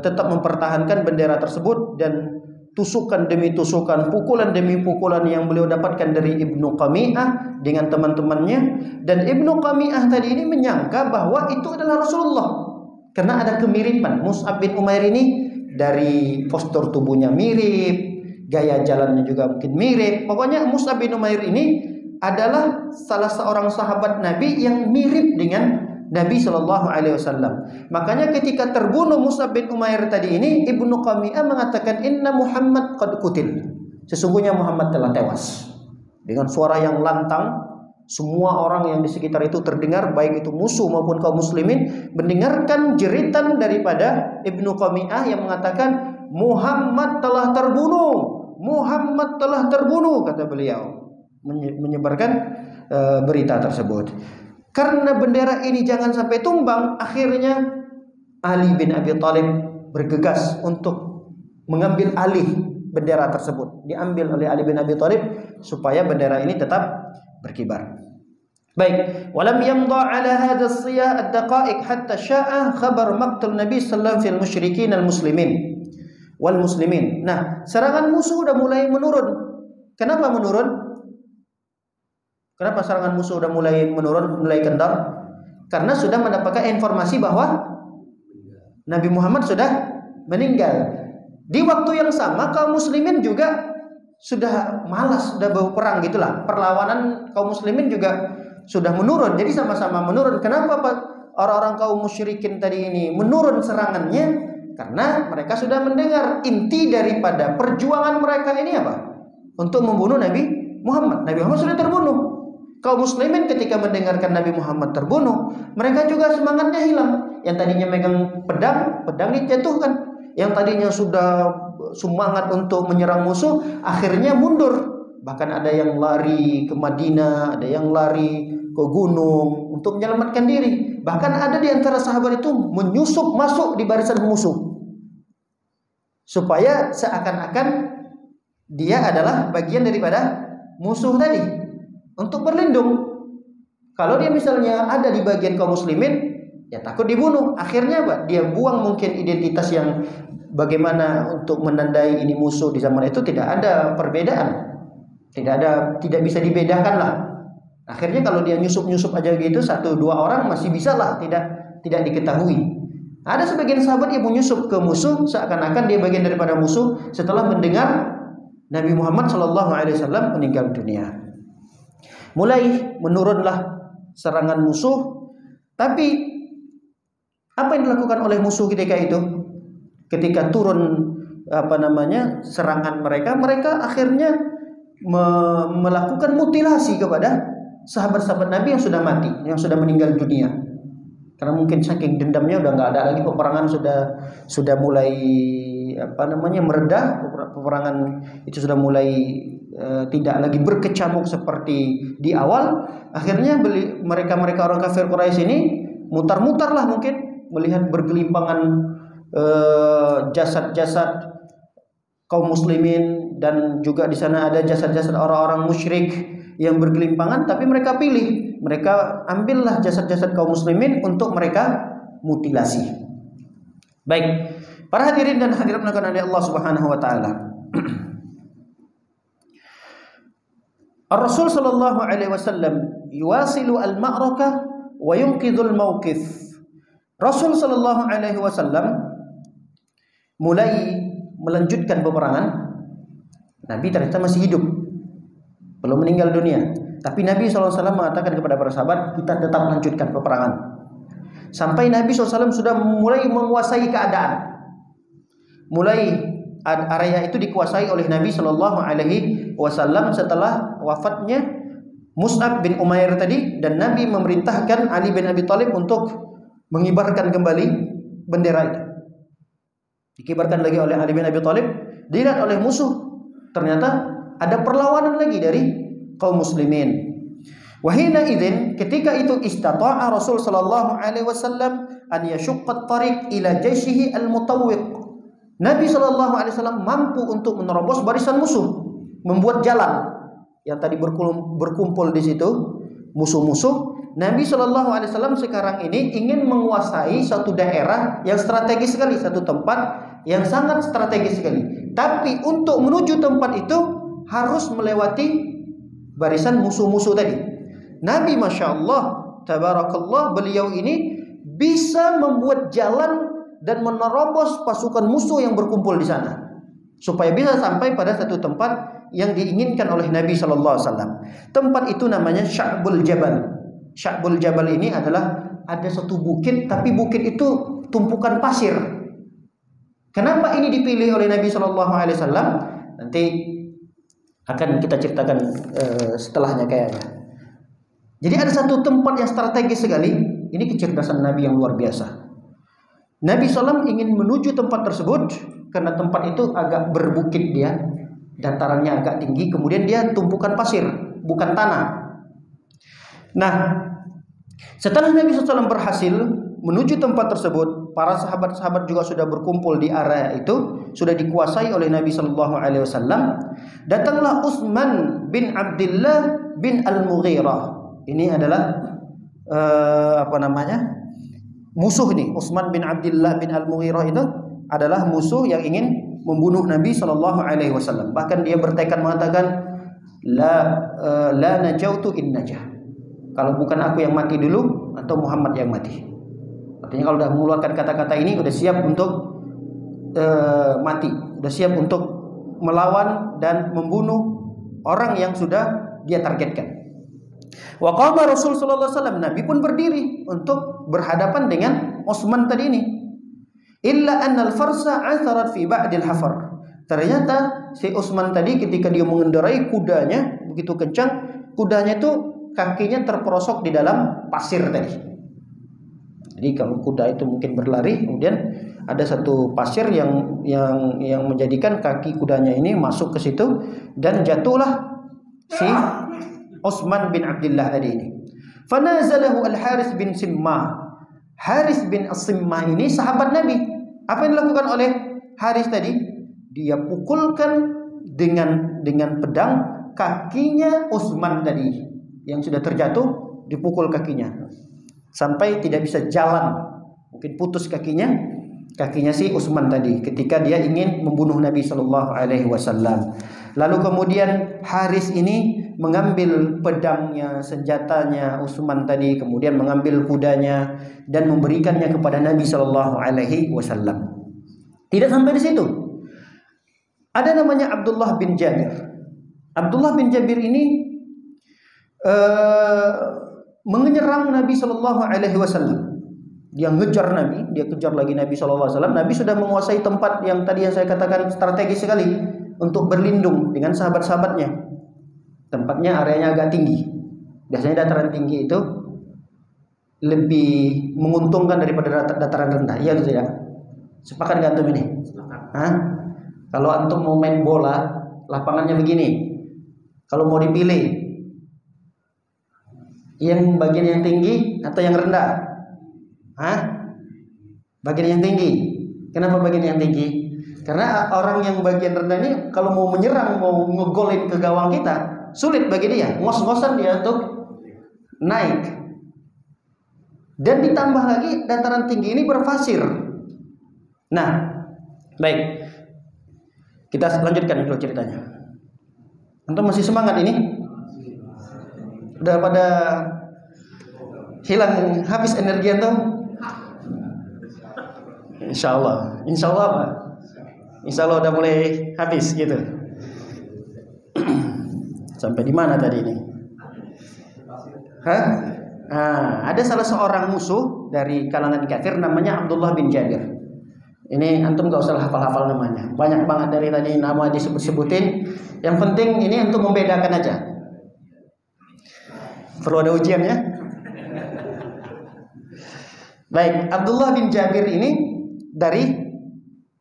tetap mempertahankan bendera tersebut, dan tusukan demi tusukan, pukulan demi pukulan yang beliau dapatkan dari Ibnu Qami'ah dengan teman-temannya. Dan Ibnu Qami'ah tadi ini menyangka bahwa itu adalah Rasulullah karena ada kemiripan. Mus'ab bin Umair ini dari postur tubuhnya mirip, gaya jalannya juga mungkin mirip. Pokoknya Mus'ab bin Umair ini adalah salah seorang sahabat Nabi yang mirip dengan Nabi Shallallahu Alaihi Wasallam. Makanya ketika terbunuh Mus'ab bin Umair tadi ini, Ibnu Qami'ah mengatakan Inna Muhammad qad qutil. Sesungguhnya Muhammad telah tewas. Dengan suara yang lantang, semua orang yang di sekitar itu terdengar, baik itu musuh maupun kaum muslimin, mendengarkan jeritan daripada Ibnu Qami'ah yang mengatakan Muhammad telah terbunuh. Muhammad telah terbunuh, kata beliau, menyebarkan berita tersebut. Karena bendera ini jangan sampai tumbang, akhirnya Ali bin Abi Thalib bergegas untuk mengambil alih bendera tersebut. Diambil oleh Ali bin Abi Thalib supaya bendera ini tetap berkibar. Baik, walam yamda ala hadha as-siyah ad-daqa'iq hatta sya'a khabar maqtul Nabi sallallahu alaihi wasallam fil musyrikin al-muslimin wal muslimin. Nah, serangan musuh sudah mulai menurun. Kenapa menurun? Kenapa serangan musuh sudah mulai menurun, mulai kendor? Karena sudah mendapatkan informasi bahwa Nabi Muhammad sudah meninggal. Di waktu yang sama kaum muslimin juga sudah malas, sudah bau perang gitulah. Perlawanan kaum muslimin juga sudah menurun. Jadi sama-sama menurun. Kenapa orang-orang kaum musyrikin tadi ini menurun serangannya? Karena mereka sudah mendengar inti daripada perjuangan mereka ini apa? Untuk membunuh Nabi Muhammad. Nabi Muhammad sudah terbunuh. Kaum muslimin ketika mendengarkan Nabi Muhammad terbunuh, mereka juga semangatnya hilang. Yang tadinya megang pedang dijatuhkan. Yang tadinya sudah semangat untuk menyerang musuh, akhirnya mundur. Bahkan ada yang lari ke Madinah, ada yang lari ke gunung untuk menyelamatkan diri. Bahkan ada di antara sahabat itu menyusup masuk di barisan musuh, supaya seakan-akan dia adalah bagian daripada musuh tadi, untuk berlindung. Kalau dia misalnya ada di bagian kaum muslimin, ya takut dibunuh. Akhirnya apa? Dia buang mungkin identitas yang bagaimana untuk menandai ini musuh di zaman itu, tidak ada perbedaan. Tidak bisa dibedakan lah. Akhirnya kalau dia nyusup aja gitu, 1-2 orang masih bisa lah, tidak diketahui. Ada sebagian sahabat yang menyusup ke musuh seakan-akan dia bagian daripada musuh setelah mendengar Nabi Muhammad SAW meninggal dunia. Mulai menurunlah serangan musuh. Tapi apa yang dilakukan oleh musuh ketika itu? Ketika turun serangan mereka akhirnya melakukan mutilasi kepada sahabat-sahabat Nabi yang sudah mati, yang sudah meninggal dunia. Karena mungkin saking dendamnya udah nggak ada lagi, peperangan sudah mulai meredah, peperangan itu sudah mulai tidak lagi berkecamuk seperti di awal. Akhirnya mereka orang kafir Quraisy ini mutar-mutarlah, mungkin melihat bergelimpangan jasad-jasad kaum muslimin, dan juga di sana ada jasad-jasad orang-orang musyrik yang bergelimpangan. Tapi mereka ambillah jasad-jasad kaum muslimin untuk mereka mutilasi. Baik, para hadirin dan hadirat oleh Allah Subhanahu wa taala. Ar-Rasul sallallahu alaihi wasallam yuwasilu al-ma'rakah wa yunqidhul mawqif. Rasul sallallahu alaihi wasallam mulai melanjutkan peperangan. Nabi ternyata masih hidup, belum meninggal dunia. Tapi Nabi SAW mengatakan kepada para sahabat, kita tetap lanjutkan peperangan. Sampai Nabi SAW sudah mulai menguasai keadaan. Mulai area itu dikuasai oleh Nabi SAW setelah wafatnya Mus'ab bin Umair tadi. Dan Nabi memerintahkan Ali bin Abi Thalib untuk mengibarkan kembali bendera itu. Dikibarkan lagi oleh Ali bin Abi Thalib. Dilihat oleh musuh, ternyata ada perlawanan lagi dari kaum muslimin. Wahina idzin, ketika itu istata'a Rasul sallallahu alaihi wasallam an yashqa at-tariq ila jayshihi al-mutawwiq. Nabi SAW mampu untuk menerobos barisan musuh, membuat jalan yang tadi berkumpul di situ musuh-musuh. Nabi SAW sekarang ini ingin menguasai satu daerah yang strategis sekali, satu tempat yang sangat strategis sekali. Tapi untuk menuju tempat itu harus melewati barisan musuh-musuh tadi. Nabi Masya Allah, Tabarakallah, beliau ini bisa membuat jalan dan menerobos pasukan musuh yang berkumpul di sana, supaya bisa sampai pada satu tempat yang diinginkan oleh Nabi SAW. Tempat itu namanya Sya'bul Jabal. Sya'bul Jabal ini adalah ada satu bukit, tapi bukit itu tumpukan pasir. Kenapa ini dipilih oleh Nabi SAW? Nanti akan kita ceritakan setelahnya kayaknya. Jadi ada satu tempat yang strategis sekali. Ini kecerdasan Nabi yang luar biasa. Nabi SAW ingin menuju tempat tersebut karena tempat itu agak berbukit dia, datarannya agak tinggi, kemudian dia tumpukan pasir, bukan tanah. Nah, setelah Nabi SAW berhasil menuju tempat tersebut, para sahabat-sahabat juga sudah berkumpul di area itu, sudah dikuasai oleh Nabi SAW. Datanglah Utsman bin Abdullah bin Al-Mughirah. Ini adalah musuh nih. Utsman bin Abdullah bin Al-Mughirah itu adalah musuh yang ingin membunuh Nabi SAW. Bahkan dia bertekad mengatakan, la najautu in najah. Kalau bukan aku yang mati dulu atau Muhammad yang mati. Artinya kalau sudah mengeluarkan kata-kata ini, sudah siap untuk mati, sudah siap untuk melawan dan membunuh orang yang sudah dia targetkan. Wa qama Rasul sallallahu alaihi wasallam, Nabi pun berdiri untuk berhadapan dengan Utsman tadi ini. Illa annal farsa atharat fi ba'dil hafar. Ternyata si Utsman tadi ketika dia mengendarai kudanya begitu kencang, kudanya itu kakinya terperosok di dalam pasir tadi. Jadi kalau kuda itu mungkin berlari, kemudian ada satu pasir yang menjadikan kaki kudanya ini masuk ke situ dan jatuhlah si Utsman bin Abdullah tadi ini. Fanazalahu Al-Harits bin Simmah. Harits bin As-Simmah ini sahabat Nabi. Apa yang dilakukan oleh Harits tadi? Dia pukulkan dengan pedang kakinya Utsman tadi yang sudah terjatuh, dipukul kakinya sampai tidak bisa jalan. Mungkin putus kakinya si Utsman tadi ketika dia ingin membunuh Nabi SAW. Lalu kemudian Harits ini mengambil pedangnya, senjatanya Utsman tadi, kemudian mengambil kudanya dan memberikannya kepada Nabi SAW. Tidak sampai di situ. Ada namanya Abdullah bin Jabir. Abdullah bin Jabir ini menyerang Nabi SAW. Dia ngejar Nabi, dia kejar lagi Nabi SAW. Nabi sudah menguasai tempat yang tadi yang saya katakan strategis sekali untuk berlindung dengan sahabat-sahabatnya. Tempatnya areanya agak tinggi. Biasanya dataran tinggi itu lebih menguntungkan daripada dataran rendah. Iya gitu ya. Sepakat nggak antum ini? Hah? Kalau antum mau main bola, lapangannya begini. Kalau mau dipilih, yang bagian yang tinggi atau yang rendah? Hah? Bagian yang tinggi. Kenapa bagian yang tinggi? Karena orang yang bagian rendah ini kalau mau menyerang, mau ngegolin ke gawang kita, sulit bagi dia, ngos-ngosan dia untuk naik. Dan ditambah lagi dataran tinggi ini berpasir. Nah, baik. Kita lanjutkan dulu ceritanya. Antum masih semangat ini? Udah pada hilang habis energi antum? Insyaallah. Insyaallah apa? Insyaallah udah mulai habis gitu. Sampai di mana tadi ini? Ada salah seorang musuh dari kalangan kafir namanya Abdullah bin Jabir. Ini antum gak usah hafal-hafal namanya. Banyak banget dari tadi nama disebut-sebutin. Yang penting ini untuk membedakan aja. Perlu ada ujiannya. Baik, Abdullah bin Jabir ini dari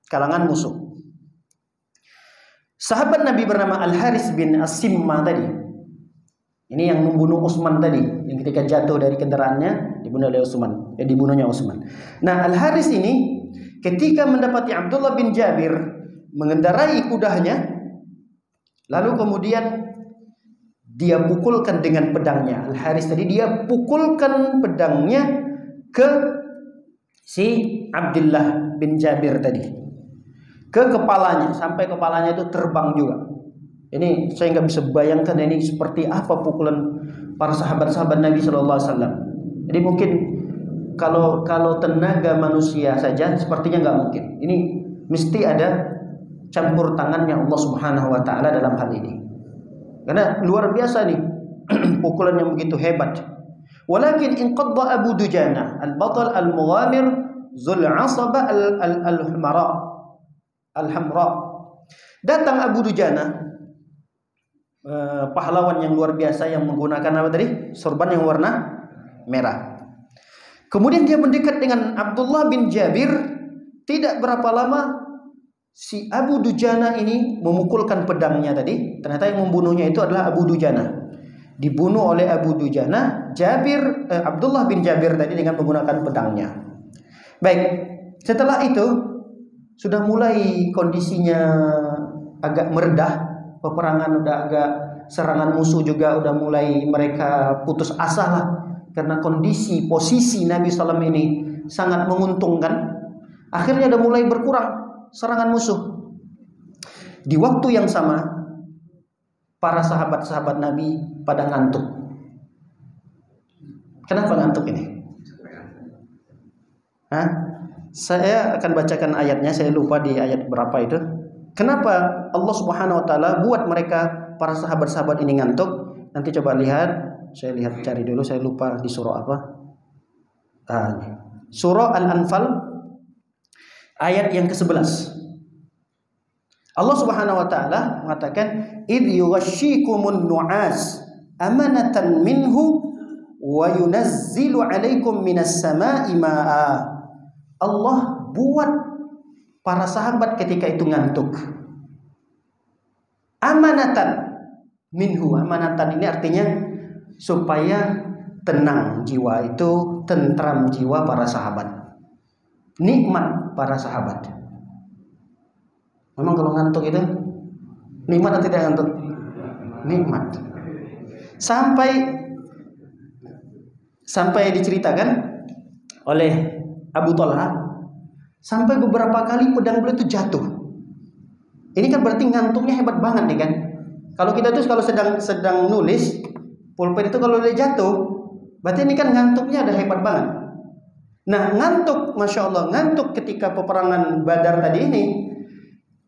kalangan musuh. Sahabat Nabi bernama Al-Harits bin As-Simmah tadi. Ini yang membunuh Utsman tadi, yang ketika jatuh dari kendaraannya dibunuh oleh Utsman, dibunuhnya Utsman. Nah, Al-Haris ini ketika mendapati Abdullah bin Jabir mengendarai kudanya, lalu kemudian dia pukulkan dengan pedangnya. Al-Haris tadi dia pukulkan pedangnya ke si Abdullah bin Jabir tadi, ke kepalanya, sampai kepalanya itu terbang juga. Ini saya nggak bisa bayangkan ini seperti apa pukulan para sahabat-sahabat Nabi Shallallahu Alaihi Wasallam. Jadi mungkin kalau tenaga manusia saja sepertinya nggak mungkin. Ini mesti ada campur tangannya Allah Subhanahu Wa Taala dalam hal ini. Karena luar biasa nih pukulan yang begitu hebat. Walakin inqadda Abu Dujana al-batal al-mughamir zul asaba al-hamra. Datang Abu Dujana, pahlawan yang luar biasa yang menggunakan apa tadi? Sorban yang warna merah. Kemudian dia mendekat dengan Abdullah bin Jabir. Tidak berapa lama si Abu Dujana ini memukulkan pedangnya tadi. Ternyata yang membunuhnya itu adalah Abu Dujana. Dibunuh oleh Abu Dujana, Abdullah bin Jabir tadi dengan menggunakan pedangnya. Baik, setelah itu sudah mulai kondisinya agak meredah. Peperangan udah agak, serangan musuh juga udah mulai mereka putus asa lah, karena kondisi posisi Nabi SAW ini sangat menguntungkan. Akhirnya udah mulai berkurang serangan musuh. Di waktu yang sama para sahabat-sahabat Nabi pada ngantuk. Kenapa ngantuk ini? Saya akan bacakan ayatnya, saya lupa di ayat berapa itu. Kenapa Allah Subhanahu Wa Taala buat mereka para sahabat-sahabat ini ngantuk? Nanti coba lihat, saya cari dulu, saya lupa di surah apa. Surah Al-Anfal ayat yang ke-11. Allah Subhanahu Wa Taala mengatakan, "Idh yughashshikumun nu'as amanatan minhu wa yunazzilu 'alaikum minas sama'i ma'a." Allah buat para sahabat ketika itu ngantuk. Amanatan minhu. Amanatan ini artinya supaya tenang jiwa, itu tentram jiwa para sahabat. Nikmat para sahabat. Memang kalau ngantuk itu nikmat atau tidak ngantuk? Nikmat. Sampai diceritakan oleh Abu Talha, sampai beberapa kali pedang beliau itu jatuh. Ini kan berarti ngantuknya hebat banget nih kan. Kalau kita tuh kalau sedang nulis pulpen itu kalau dia jatuh, berarti ini kan ngantuknya ada hebat banget. Nah, ngantuk, masya Allah, ngantuk ketika peperangan Badar tadi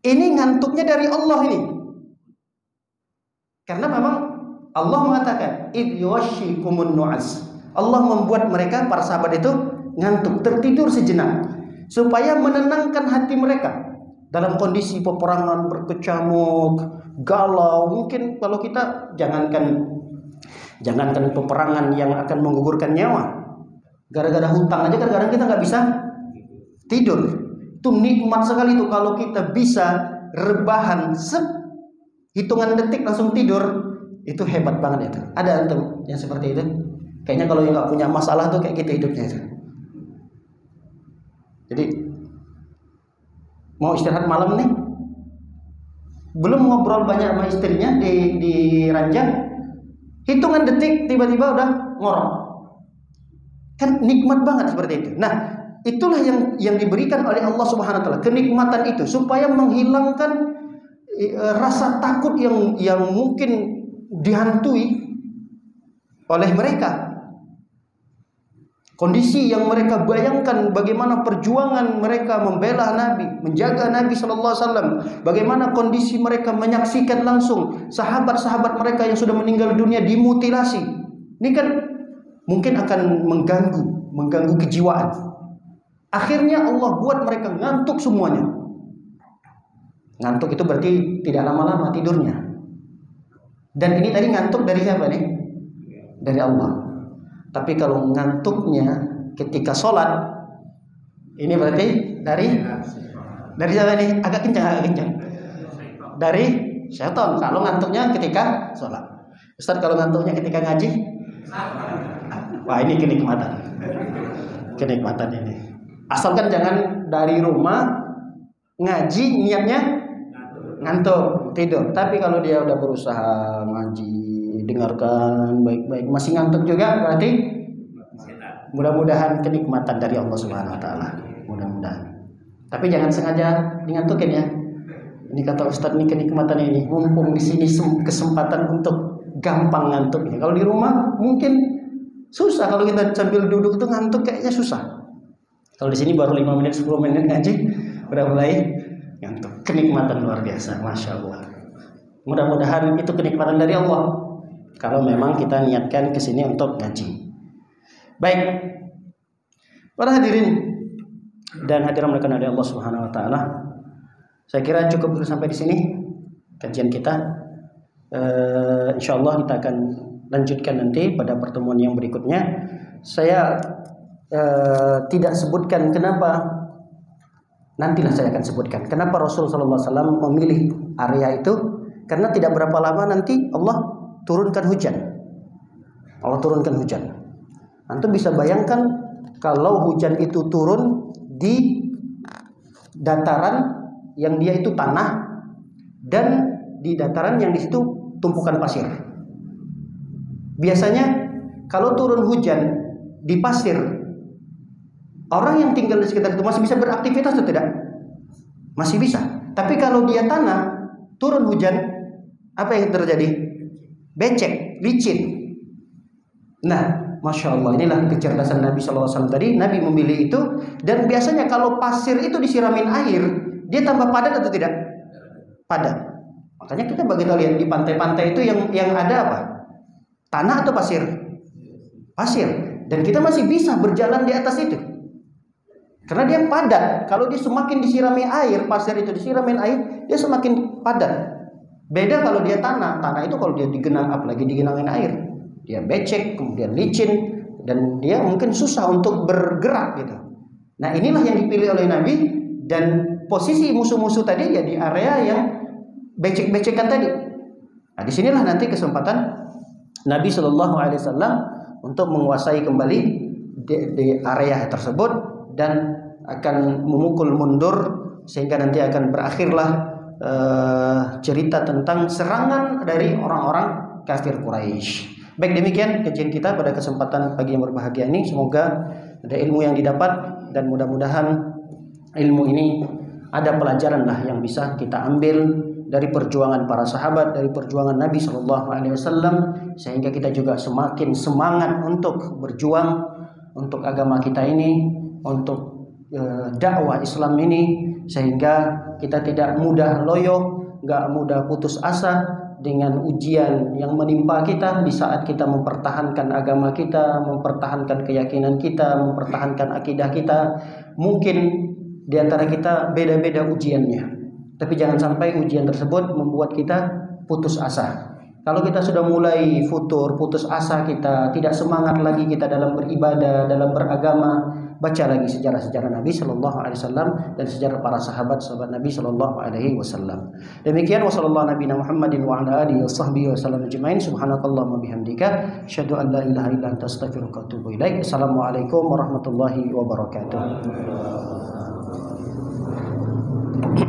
ini ngantuknya dari Allah ini. Karena memang Allah mengatakan, "Idh yughashshikumun nu'as." Allah membuat mereka para sahabat itu ngantuk, tertidur sejenak, supaya menenangkan hati mereka dalam kondisi peperangan berkecamuk, galau. Mungkin kalau kita jangankan peperangan yang akan menggugurkan nyawa, gara-gara hutang aja kadang-kadang kita nggak bisa tidur. Itu nikmat sekali itu kalau kita bisa rebahan hitungan detik langsung tidur, itu hebat banget itu. Ada antum yang seperti itu? Kayaknya kalau yang nggak punya masalah tuh kayak kita hidupnya itu. Jadi mau istirahat malam nih, belum ngobrol banyak sama istrinya di ranjang, hitungan detik tiba-tiba udah ngorok. Kan nikmat banget seperti itu. Nah, itulah yang diberikan oleh Allah Subhanahu Wa Taala, kenikmatan itu supaya menghilangkan rasa takut yang mungkin dihantui oleh mereka. Kondisi yang mereka bayangkan, bagaimana perjuangan mereka membela Nabi, menjaga Nabi Sallallahu Alaihi Wasallam, bagaimana kondisi mereka menyaksikan langsung sahabat-sahabat mereka yang sudah meninggal dunia dimutilasi. Ini kan mungkin akan mengganggu kejiwaan. Akhirnya Allah buat mereka ngantuk semuanya. Ngantuk itu berarti tidak lama-lama tidurnya. Dan ini tadi ngantuk dari siapa nih? Dari Allah. Tapi kalau ngantuknya ketika sholat, ini berarti dari siapa nih? Agak kencang. Dari syaitan. Kalau ngantuknya ketika sholat. Ustaz kalau ngantuknya ketika ngaji, wah ini kenikmatan. Kenikmatan ini. Asalkan jangan dari rumah ngaji niatnya ngantuk, tidur. Tapi kalau dia udah berusaha ngaji, dengarkan baik-baik, masih ngantuk juga, berarti mudah-mudahan kenikmatan dari Allah Subhanahu wa taala. Mudah-mudahan. Tapi jangan sengaja dingantukin ya. Ini kata Ustadz, ini kenikmatan ini. Mumpung di sini kesempatan untuk gampang ngantuk. Kalau di rumah mungkin susah, kalau kita sambil duduk itu ngantuk kayaknya susah. Kalau di sini baru 5 menit 10 menit ngaji udah mulai ngantuk. Kenikmatan luar biasa, Masya Allah. Mudah-mudahan itu kenikmatan dari Allah kalau memang kita niatkan ke sini untuk ngaji. Baik, para hadirin dan hadirin melakukan oleh Allah Subhanahu wa taala. Saya kira cukup dulu sampai di sini kajian kita. Insyaallah kita akan lanjutkan nanti pada pertemuan yang berikutnya. Saya tidak sebutkan kenapa, nantilah saya akan sebutkan kenapa Rasul sallallahu alaihi wasallam memilih area itu, karena tidak berapa lama nanti Allah turunkan hujan. Allah turunkan hujan. Antum bisa bayangkan kalau hujan itu turun di dataran yang dia itu tanah dan di dataran yang di situ tumpukan pasir. Biasanya kalau turun hujan di pasir, orang yang tinggal di sekitar itu masih bisa beraktivitas atau tidak? Masih bisa. Tapi kalau dia tanah, turun hujan, apa yang terjadi? Becek, licin. Nah, Masya Allah, inilah kecerdasan Nabi SAW tadi. Nabi memilih itu. Dan biasanya kalau pasir itu disiramin air, dia tambah padat atau tidak? Padat. Makanya kita lihat di pantai-pantai itu yang ada apa? Tanah atau pasir? Pasir. Dan kita masih bisa berjalan di atas itu. Karena dia padat. Kalau dia semakin disirami air, pasir itu disirami air, dia semakin padat. Beda kalau dia tanah. Tanah itu kalau dia digenang, apalagi digenangin air, dia becek, kemudian licin, dan dia mungkin susah untuk bergerak gitu. Nah, inilah yang dipilih oleh Nabi. Dan posisi musuh-musuh tadi ya di area yang becek-becekan tadi. Nah, disinilah nanti kesempatan Nabi Shallallahu Alaihi Wasallam untuk menguasai kembali di area tersebut dan akan memukul mundur sehingga nanti akan berakhirlah cerita tentang serangan dari orang-orang kafir Quraisy. Baik, demikian kajian kita pada kesempatan pagi yang berbahagia ini. Semoga ada ilmu yang didapat dan mudah-mudahan ilmu ini ada pelajaran lah yang bisa kita ambil dari perjuangan para sahabat, dari perjuangan Nabi Shallallahu Alaihi Wasallam, sehingga kita juga semakin semangat untuk berjuang untuk agama kita ini, untuk dakwah Islam ini, sehingga kita tidak mudah loyo, nggak mudah putus asa dengan ujian yang menimpa kita di saat kita mempertahankan agama kita, mempertahankan keyakinan kita, mempertahankan akidah kita. Mungkin di antara kita beda-beda ujiannya, tapi jangan sampai ujian tersebut membuat kita putus asa. Kalau kita sudah mulai futur, putus asa, kita tidak semangat lagi kita dalam beribadah, dalam beragama, baca lagi sejarah-sejarah Nabi Shallallahu Alaihi Wasallam dan sejarah para sahabat-sahabat Nabi Shallallahu Alaihi Wasallam. Demikian wasallallahu nabiyana Muhammadin wa ala alihi washabbihi wasallam ajmain. Subhanakallahumma bihamdika asyhadu an la ilaha illa anta astaghfiruka wa atubu ilaik. Assalamualaikum warahmatullahi wabarakatuh.